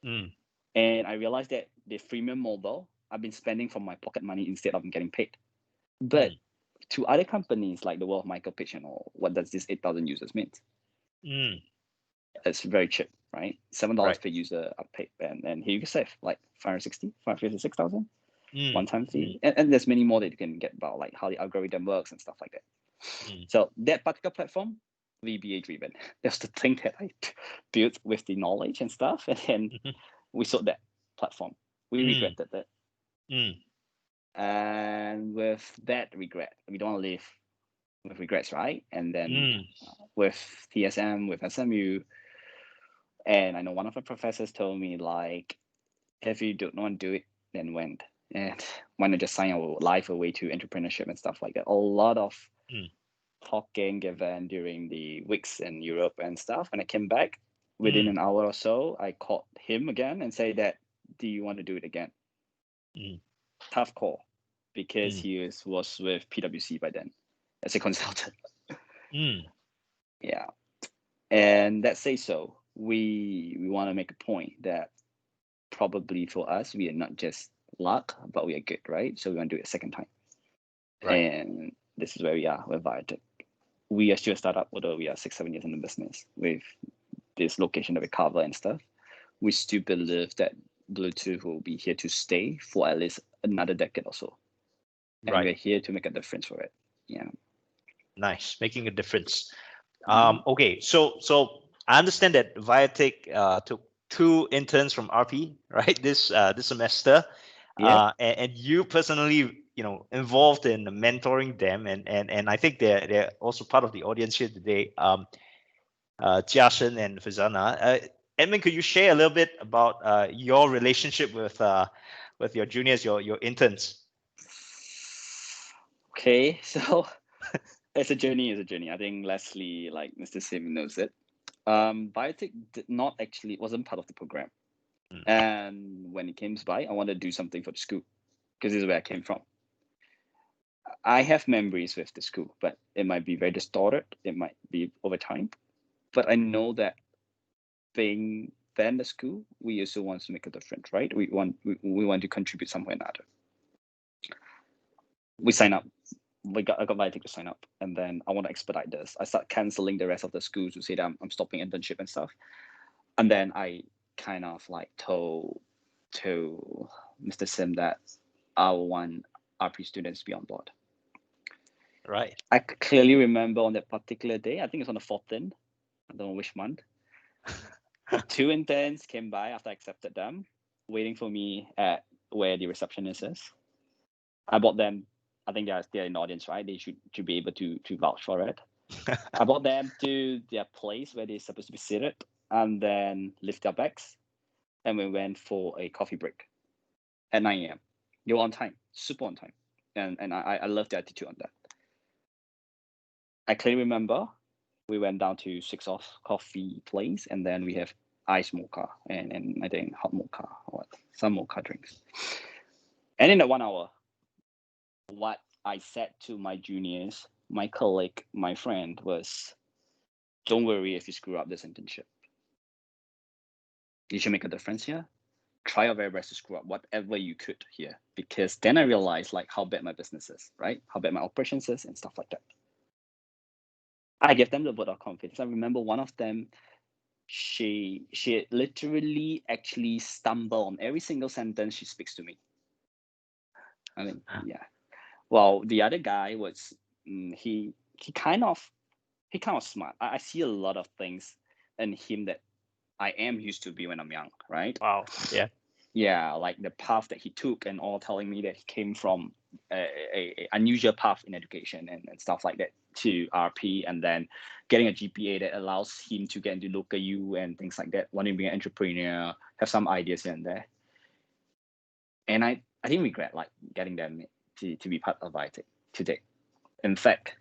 And I realized that the freemium model, I've been spending from my pocket money instead of getting paid. But to other companies like the world of Michael Page and all, what does this 8,000 users mean? It's very cheap, right? $7 per user are paid, and here you can save like 556,000 one-time fee, and there's many more that you can get about, like how the algorithm works and stuff like that. So that particular platform, VBA driven. That's the thing that I built with the knowledge and stuff, and then we sold that platform. We regretted that, and with that regret, we don't want to live with regrets, right? And then with TSM, with SMU. And I know one of the professors told me, like, if you don't want to do it, then when? And why not just sign our life away to entrepreneurship and stuff like that? A lot of talking given during the weeks in Europe and stuff. When I came back, within an hour or so, I called him again and said that, do you want to do it again? Tough call, because he was with PwC by then as a consultant. Yeah. And that say so. We want to make a point that probably for us, we are not just luck, but we are good, right? So we want to do it a second time. Right. And this is where we are with Viatick. We are still a startup, although we are 6-7 years in the business with this location that we cover and stuff. We still believe that Bluetooth will be here to stay for at least another decade or so. And we're here to make a difference for it. Yeah. Nice. Making a difference. Okay. So I understand that Viatick took 2 interns from RP, right? This semester. And you personally, involved in mentoring them, and I think they're also part of the audience here today. Jiashen and Fazana. Edmund, could you share a little bit about your relationship with your juniors, your interns? Okay, so it's a journey. I think Leslie, like Mr. Sim, knows it. Viatick wasn't part of the program. And when it came by, I wanted to do something for the school because this is where I came from. I have memories with the school, but it might be very distorted. It might be over time. But I know that being there in the school, we also want to make a difference, right? We want to contribute somewhere or another. We sign up. I got Viatick to sign up, and then I want to expedite this. I start canceling the rest of the schools to say that I'm stopping internship and stuff. And then I kind of like told to Mr. Sim that I want RP students to be on board. Right. I clearly remember on that particular day, I think it's on the 14th, I don't know which month. 2 interns came by after I accepted them, waiting for me at where the receptionist is. I brought them. I think they're in the audience, right? They should be able to vouch for it. I brought them to their place where they're supposed to be seated, and then lift their bags, and we went for a coffee break at 9 a.m. They were on time, super on time, and I love the attitude on that. I clearly remember we went down to 6 off coffee place, and then we have ice mocha and I think hot mocha or some mocha drinks. And in that 1 hour, what I said to my juniors, my colleague, my friend was, don't worry if you screw up this internship. You should make a difference here. Try your very best to screw up whatever you could here. Because then I realized like how bad my business is, right? How bad my operations is and stuff like that. I gave them the vote of confidence. I remember one of them, she literally actually stumbled on every single sentence she speaks to me. I mean, yeah. Well, the other guy was he kind of smart. I see a lot of things in him that I am used to be when I'm young, right? Wow. Yeah. Yeah, like the path that he took and all telling me that he came from a unusual path in education and stuff like that to RP, and then getting a GPA that allows him to get into local U and things like that, wanting to be an entrepreneur, have some ideas here and there. And I didn't regret like getting them to be part of Viatick today. In fact,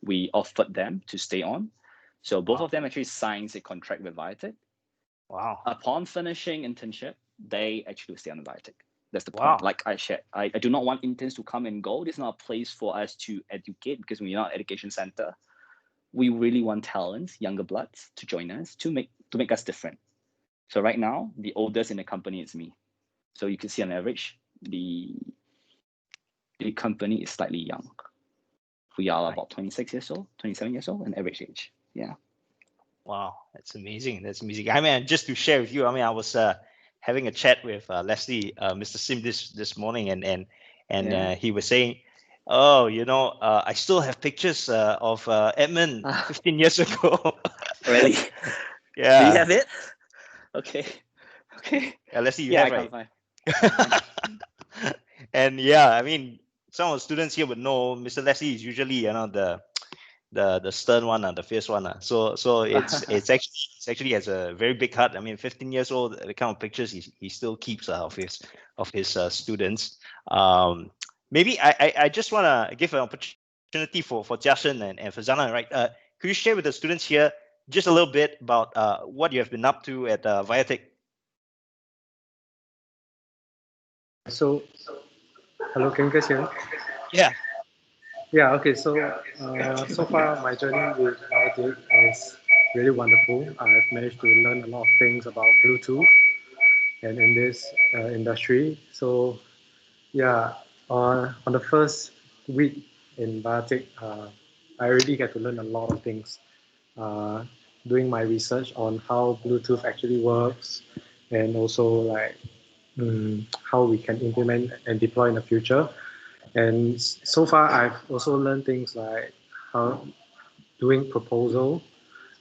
we offered them to stay on. So both of them actually signed a contract with Viatick. Wow. Upon finishing internship, they actually stay on Viatick. That's the Wow. point. Like I shared, I do not want interns to come and go. This is not a place for us to educate because we're not an education center. We really want talents, younger bloods, to join us to make us different. So right now, the oldest in the company is me. So you can see on average, the company is slightly young. We are about 26 years old, 27 years old, an average age. Yeah. Wow, that's amazing. That's amazing. I mean, just to share with you, I mean, I was having a chat with Leslie, Mr. Sim this morning, and Yeah. he was saying, oh, I still have pictures of Edmund 15 years ago. Really? Yeah. Do you have it? Okay. Yeah, Leslie, you Yeah, have, I right? can't find. And yeah, I mean, some of the students here would know Mr. Leslie is usually, the stern one, the fierce one. So it's actually has a very big heart. I mean, 15 years old, the kind of pictures he still keeps of his students. Maybe I just want to give an opportunity for Jiashen and for Zana, right? Could you share with the students here just a little bit about what you have been up to at Viatick? So, hello, can you guys hear me? Yeah. Yeah, okay. So far, my journey with IoT is really wonderful. I've managed to learn a lot of things about Bluetooth and in this industry. So, yeah, on the first week in Viatick, I really get to learn a lot of things. Doing my research on how Bluetooth actually works, and also like how we can implement and deploy in the future. And so far, I've also learned things like how doing proposal,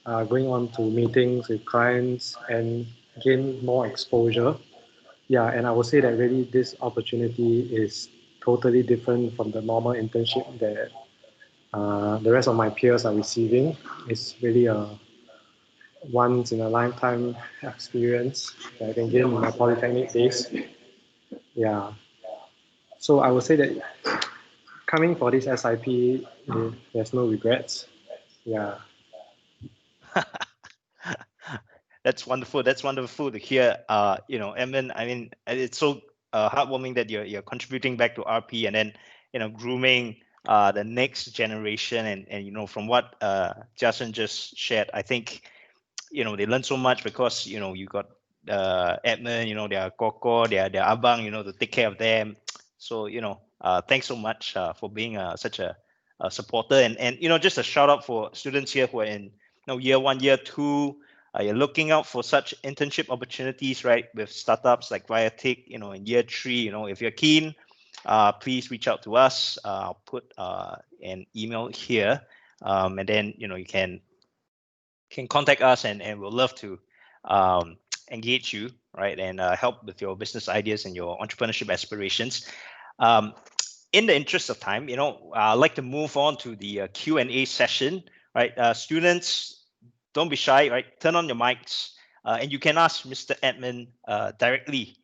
going on to meetings with clients, and gain more exposure. Yeah, and I would say that really this opportunity is totally different from the normal internship that the rest of my peers are receiving. It's really a once in a lifetime experience that I can gain in my polytechnic days. Yeah. So I would say that coming for this SIP, there's no regrets. Yeah. That's wonderful. That's wonderful to hear. Edmund, I mean, it's so heartwarming that you're contributing back to RP and then grooming the next generation. And from what Justin just shared, I think they learn so much because you got Edmund, their Koko, their abang, to take care of them. So thanks so much for being such a supporter and just a shout out for students here who are in year 1, year 2. You're looking out for such internship opportunities, right, with startups like Viatick, in year 3. If you're keen, please reach out to us. I'll put an email here, and then you can contact us, and we'll love to engage you, right, and help with your business ideas and your entrepreneurship aspirations. In the interest of time, I'd like to move on to the Q&A session, right? Students, don't be shy, right? Turn on your mics, and you can ask Mr. Edmund directly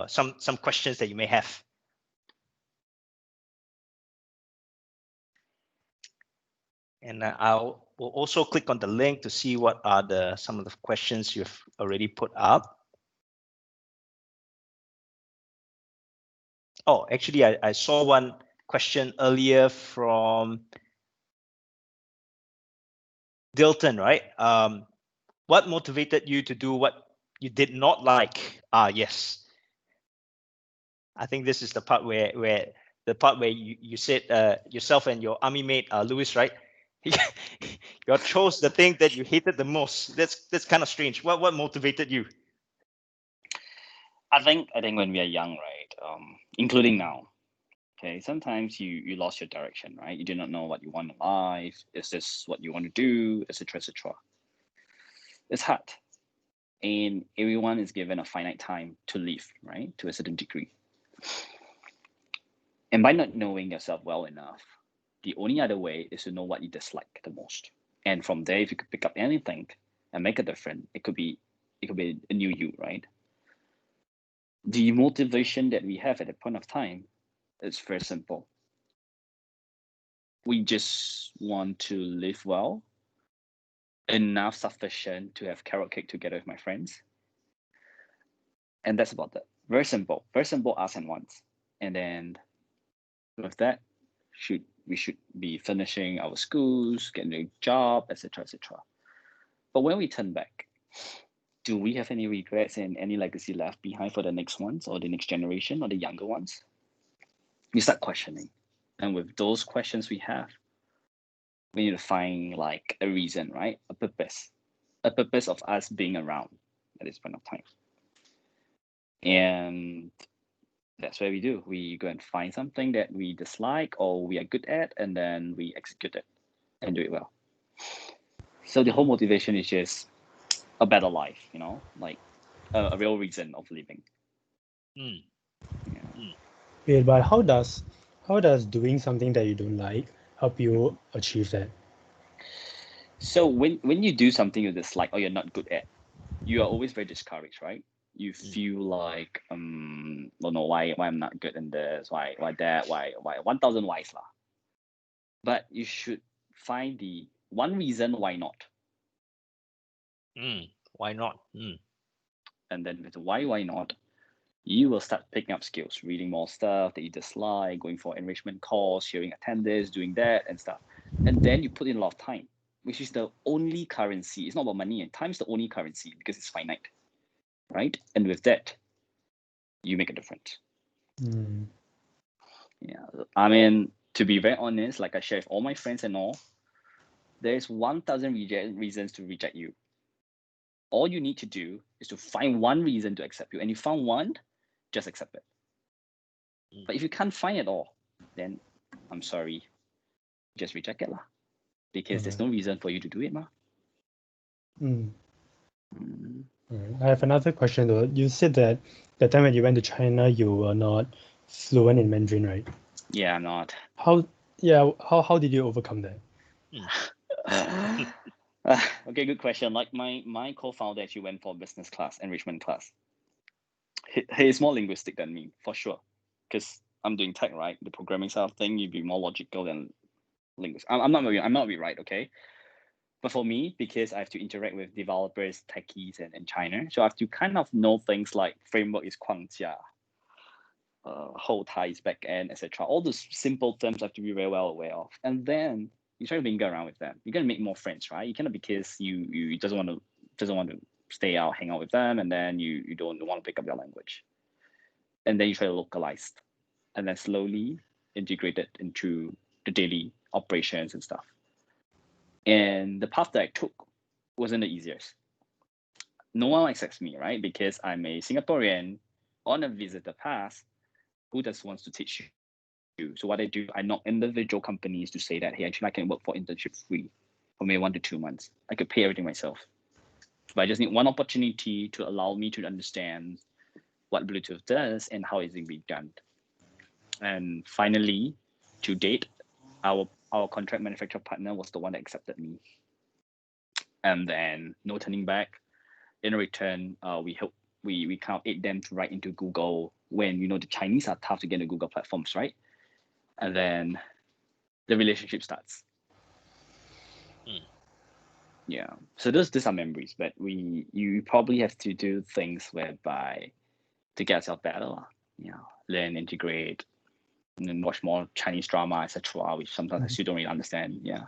some questions that you may have. And will also click on the link to see what are some of the questions you've already put up. Oh, actually, I saw one question earlier from Dilton, right? What motivated you to do what you did not like? Yes. I think this is the part where you said yourself and your army mate Louis, right? You chose the thing that you hated the most. That's kind of strange. What motivated you? I think when we are young, right, including now, Okay, sometimes you lost your direction, right? You do not know what you want in life. Is this what you want to do, etc., etc. It's hard, and everyone is given a finite time to live, right, to a certain degree. And by not knowing yourself well enough, the only other way is to know what you dislike the most. And from there, if you could pick up anything and make a difference, it could be a new you, right? The motivation that we have at that point of time is very simple. We just want to live well, enough sufficient to have carrot cake together with my friends. And that's about that. Very simple asks and wants. And then with that, we should be finishing our schools, getting a job, etc., etc. But when we turn back, do we have any regrets and any legacy left behind for the next ones or the next generation or the younger ones? We start questioning. And with those questions we have, we need to find like a reason, right? A purpose of us being around at this point of time. And that's what we do. We go and find something that we dislike or we are good at, and then we execute it and do it well. So the whole motivation is just a better life, like a real reason of living. Yeah, but how does doing something that you don't like help you achieve that? So when you do something you dislike or you're not good at, you are always very discouraged, right? You feel like don't know why I'm not good in this, why that, why 1,000 whys lah. But you should find the one reason why not. Why not? And then with the why not, you will start picking up skills, reading more stuff that you dislike, going for enrichment course, sharing attendance, doing that and stuff. And then you put in a lot of time, which is the only currency. It's not about money, and time is the only currency because it's finite, right? And with that, you make a difference. Yeah, I mean, to be very honest, like I share with all my friends and all, there's 1,000 reasons to reject you. All you need to do is to find one reason to accept you, and you found one, just accept it. But if you can't find it all, then I'm sorry, just reject it lah, because there's no reason for you to do it, ma. I have another question though. You said that the time when you went to China, you were not fluent in Mandarin, right? Yeah, I'm not. How did you overcome that? Okay, good question. Like my co-founder actually went for business class, enrichment class. He is more linguistic than me, for sure, because I'm doing tech, right? The programming side of thing, you'd be more logical than linguistic. I'm not really right, okay? But for me, because I have to interact with developers, techies, and in China, so I have to kind of know things like framework is 框架, whole ties, back end, etc. All those simple terms I have to be very well aware of. And then you try to mingle around with them. You're gonna make more friends, right? You cannot, because you doesn't want to stay out, hang out with them, and then you don't want to pick up their language. And then you try to localize, and then slowly integrate it into the daily operations and stuff. And the path that I took wasn't the easiest. No one accepts me, right? Because I'm a Singaporean on a visitor pass who just wants to teach you. So what I do, I knock individual companies to say that, hey, actually I can work for internship free for maybe 1 to 2 months. I could pay everything myself. But I just need one opportunity to allow me to understand what Bluetooth does and how it's being done. And finally, to date, our contract manufacturer partner was the one that accepted me. And then no turning back. In return, we kind of aid them to write into Google when the Chinese are tough to get into Google platforms, right? And then the relationship starts. Yeah. So these are memories, but you probably have to do things whereby to get yourself better, learn, integrate, and then watch more Chinese drama, etc., which sometimes I still don't really understand. Yeah.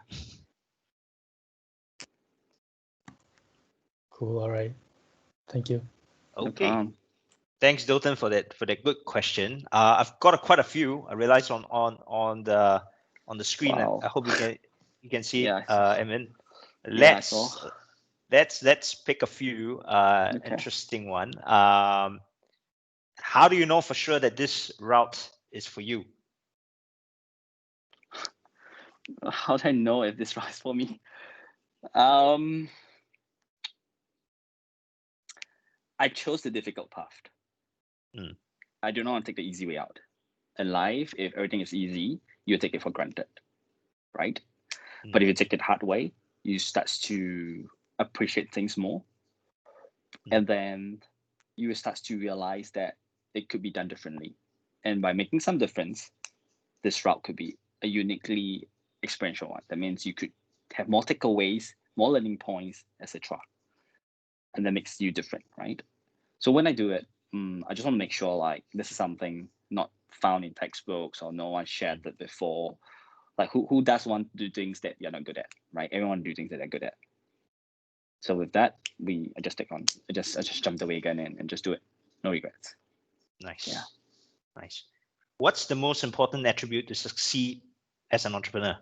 Cool. All right. Thank you. Okay. No, thanks, Dalton, for that good question. I've got quite a few. I realized on the screen. Wow. I hope you can see it. Emin. Let's pick a few. Interesting one. How do you know for sure that this route is for you? How do I know if this route is for me? I chose the difficult path. I do not want to take the easy way out. In life, if everything is easy, you take it for granted, right? But if you take it hard way, you start to appreciate things more. And then you start to realize that it could be done differently. And by making some difference, this route could be a uniquely experiential one. That means you could have more takeaways, more learning points, etc. And that makes you different, right? So when I do it, I just want to make sure like this is something not found in textbooks or no one shared it before. Like who does want to do things that you're not good at, right? Everyone do things that they're good at. So with that, I just take on. I just jump the wagon and just do it. No regrets. Nice. Yeah. Nice. What's the most important attribute to succeed as an entrepreneur?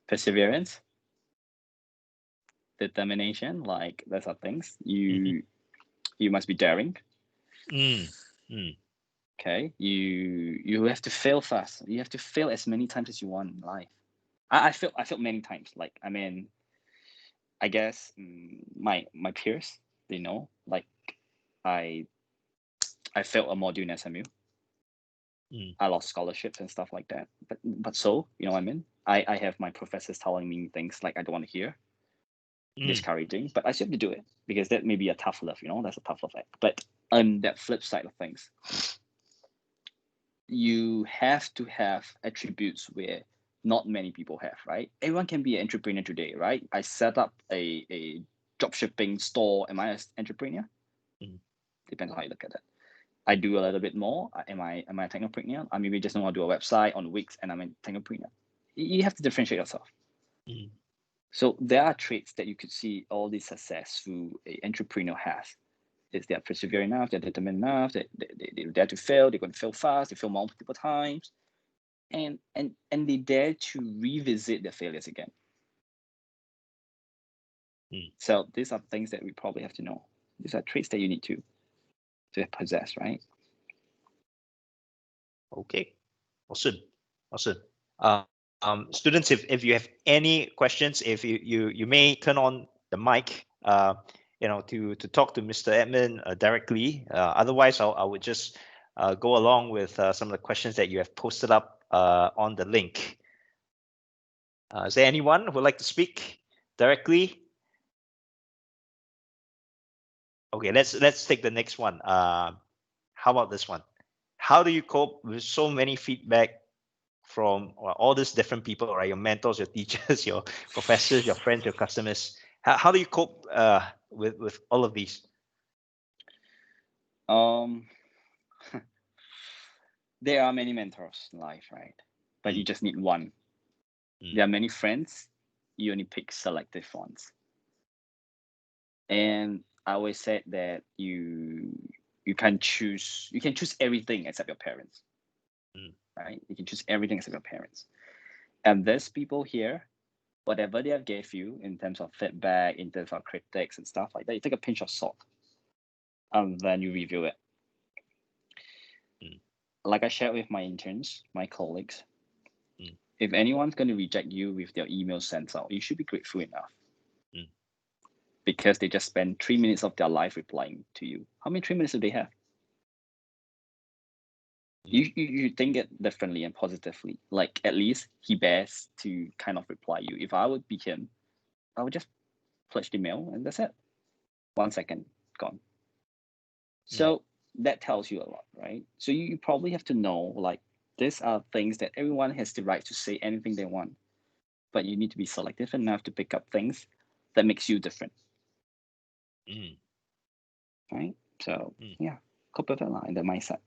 Perseverance, determination, like those are things. You must be daring. Okay. You have to fail fast. You have to fail as many times as you want in life. I failed many times. Like I mean, I guess my peers, they know. Like I failed a module in SMU. I lost scholarships and stuff like that. But so, you know what I mean? I have my professors telling me things like I don't want to hear, discouraging, but I still have to do it because that may be a tough love, you know, that's a tough love act. But on that flip side of things, you have to have attributes where not many people have, right? Everyone can be an entrepreneur today, right? I set up a drop shipping store. Am I an entrepreneur? Depends on how you look at it. I do a little bit more. Am I a technopreneur? I maybe just know how to do a website on Wix and I'm a technopreneur. You have to differentiate yourself. So there are traits that you could see all the successful entrepreneur has. Is they're persevere enough, they're determined enough, they're dare to fail, they're going to fail fast, they fail multiple times, and they dare to revisit their failures again. So these are things that we probably have to know. These are traits that you need to possess, right? Okay, awesome. Students, if you have any questions, if you may turn on the mic, to talk to Mr. Edmund directly. Otherwise, I would just go along with some of the questions that you have posted up on the link. Is there anyone who would like to speak directly? Okay, let's take the next one. How about this one? How do you cope with so many feedback from all these different people, right? Your mentors, your teachers, your professors, your friends, your customers. How do you cope with all of these? There are many mentors in life, right? But you just need one. There are many friends. You only pick selective ones. And I always said that you can choose. You can choose everything except your parents, right? You can choose everything except your parents. And there's people here, whatever they have gave you in terms of feedback, in terms of critiques and stuff like that, you take a pinch of salt, and then you review it. Like I shared with my interns, my colleagues, if anyone's going to reject you with their email sent out, you should be grateful enough. Because they just spend 3 minutes of their life replying to you. How many 3 minutes do they have? You think it differently and positively. Like at least he bears to kind of reply you. If I would be him, I would just flash the mail and that's it. 1 second, gone. So that tells you a lot, right? So you probably have to know, like, these are things that everyone has the right to say anything they want, but you need to be selective enough to pick up things that makes you different. Right? So yeah, cope with that in the mindset.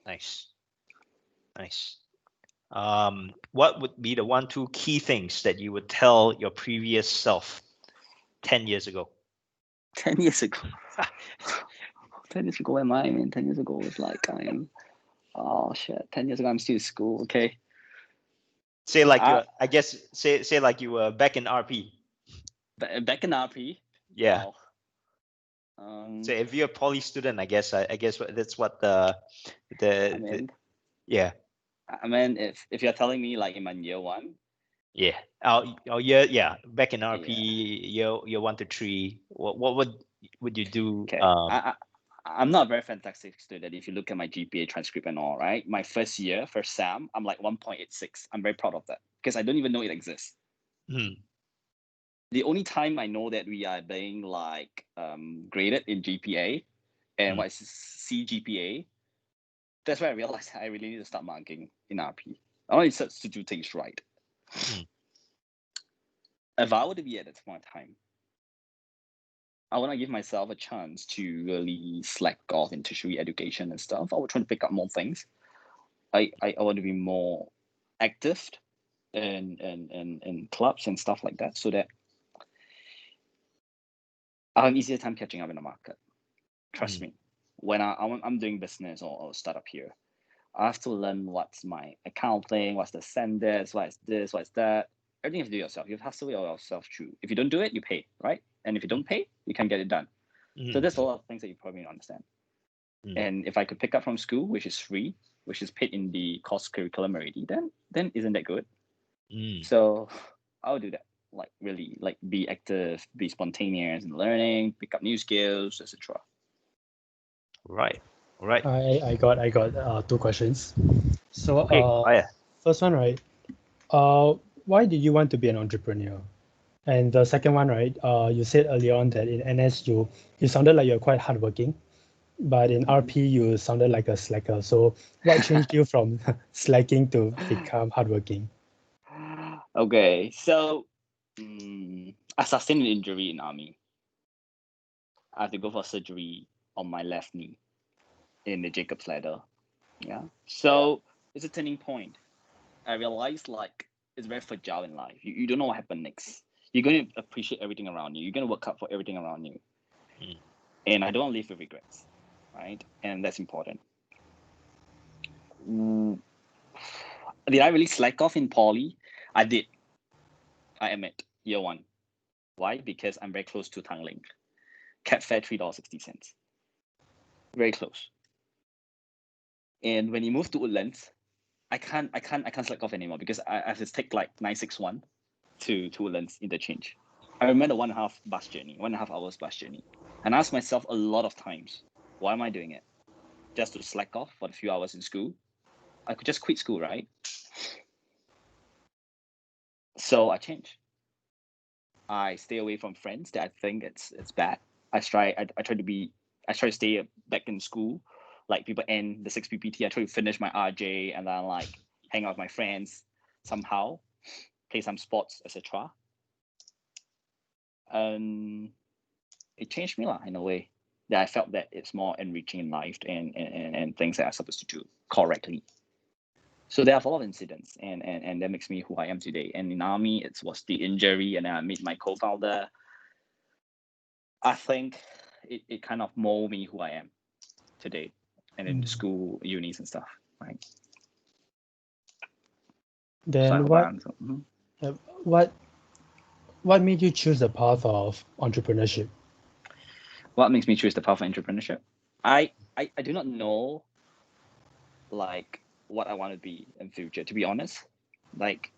Nice. What would be the 1-2 key things that you would tell your previous self 10 years ago? 10 years ago. 10 years ago, am I? 10 years ago was like I am. Oh shit! 10 years ago, I'm still in school. Okay. Say like you. I guess say like you were back in RP. Back in RP. Yeah. Wow. So if you're a poly student, I guess that's what yeah. I mean, if you're telling me like in my year one, Yeah. Our year, yeah. Back in RP, yeah. year 1 to 3, what would you do? Okay, I'm not a very fantastic student. If you look at my GPA transcript and all, right? My first year, first SAM, I'm like 1.86. I'm very proud of that because I don't even know it exists. The only time I know that we are being like graded in GPA and what is CGPA, that's where I realized I really need to start marking in RP. I want to do things right. If I were to be at that point in time, I want to give myself a chance to really slack off in tertiary education and stuff. I would try to pick up more things. I want to be more active in clubs and stuff like that, so that I have easier time catching up in the market. Trust me, when I'm doing business or startup here, I have to learn what's my accounting, what's the standards, what's this, what's that. Everything you have to do yourself. You have to do yourself through. If you don't do it, you pay, right? And if you don't pay, you can't get it done. So there's a lot of things that you probably don't understand. And if I could pick up from school, which is free, which is paid in the course curriculum already, then isn't that good? So I'll do that. Like really, like be active, be spontaneous in learning, pick up new skills, etc. Right. I got 2 questions. So first one, right? Why did you want to be an entrepreneur? And the second one, right? You said earlier on that in NS you sounded like you're quite hardworking, but in RP you sounded like a slacker. So what changed you from slacking to become hardworking? Okay, so I sustained an injury in army. I had to go for surgery on my left knee in the Jacob's ladder. Yeah. So it's a turning point. I realized like it's very fragile in life. You don't know what happened next. You're going to appreciate everything around you. You're going to work hard for everything around you. And I don't want to live with regrets, right? And that's important. Did I really slack off in poly? I did. I admit, year one. Why? Because I'm very close to Tanglin. Cap fare $3.60. Very close. And when you move to Woodlands, I can't slack off anymore because I have to take like 961 to Woodlands interchange. I remember 1.5 hours bus journey. And I asked myself a lot of times, why am I doing it? Just to slack off for a few hours in school? I could just quit school, right? So I changed. I stay away from friends that I think it's bad. I try to stay back in school. Like people end the 6 PPT, I try to finish my RJ and then like hang out with my friends somehow, play some sports, etc. It changed me in a way that I felt that it's more enriching in life and things that I'm supposed to do correctly. So there are a lot of incidents, and that makes me who I am today. And in army, it was the injury, and then I met my co-founder. I think it kind of molded me who I am today, and in school, unis and stuff, right? Then so what made you choose the path of entrepreneurship? What makes me choose the path of entrepreneurship? I do not know like what I want to be in future, to be honest. Like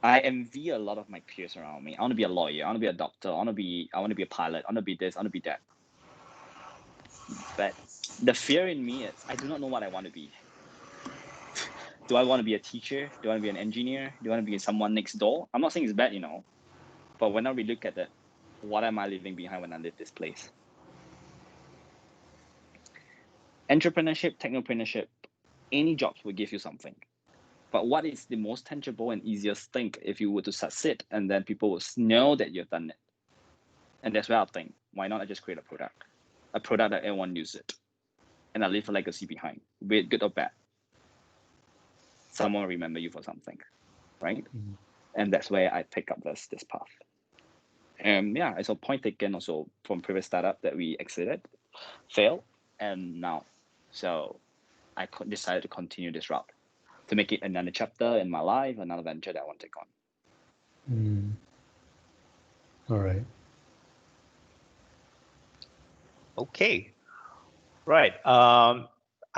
I envy a lot of my peers around me. I want to be a lawyer, I want to be a doctor, I want to be a pilot, I want to be this, I want to be that. But the fear in me is I do not know what I want to be. Do I want to be a teacher? Do I want to be an engineer? Do I want to be someone next door? I'm not saying it's bad, but when we look at it, what am I leaving behind when I leave this place? Entrepreneurship, technopreneurship, any jobs will give you something. But what is the most tangible and easiest thing if you were to succeed and then people will know that you've done it? And that's where I think, why not I just create a product that everyone uses it, and I leave a legacy behind, be it good or bad. Someone will remember you for something, right? And that's where I pick up this path. Yeah, it's a point taken also from previous startup that we exited, failed, and now. So I decided to continue this route to make it another chapter in my life, another venture that I want to take on. All right. Okay. Right.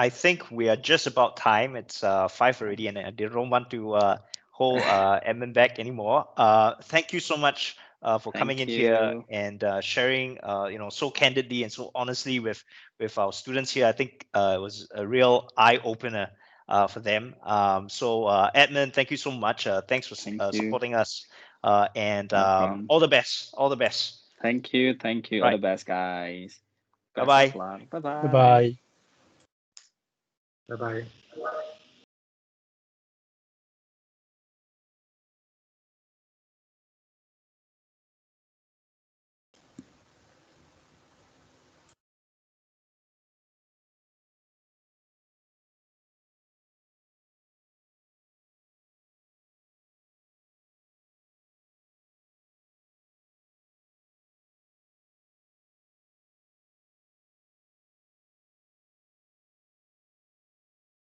I think we are just about time. It's 5 already, and I don't want to hold Edmund back anymore. Thank you so much for coming in here and sharing, so candidly and so honestly with our students here. I think it was a real eye opener for them. So Edmund, thank you so much. Thanks for supporting us. And all the best. All the best. Thank you. Right. All the best, guys. Bye-bye. Bye-bye. Bye-bye. Bye-bye.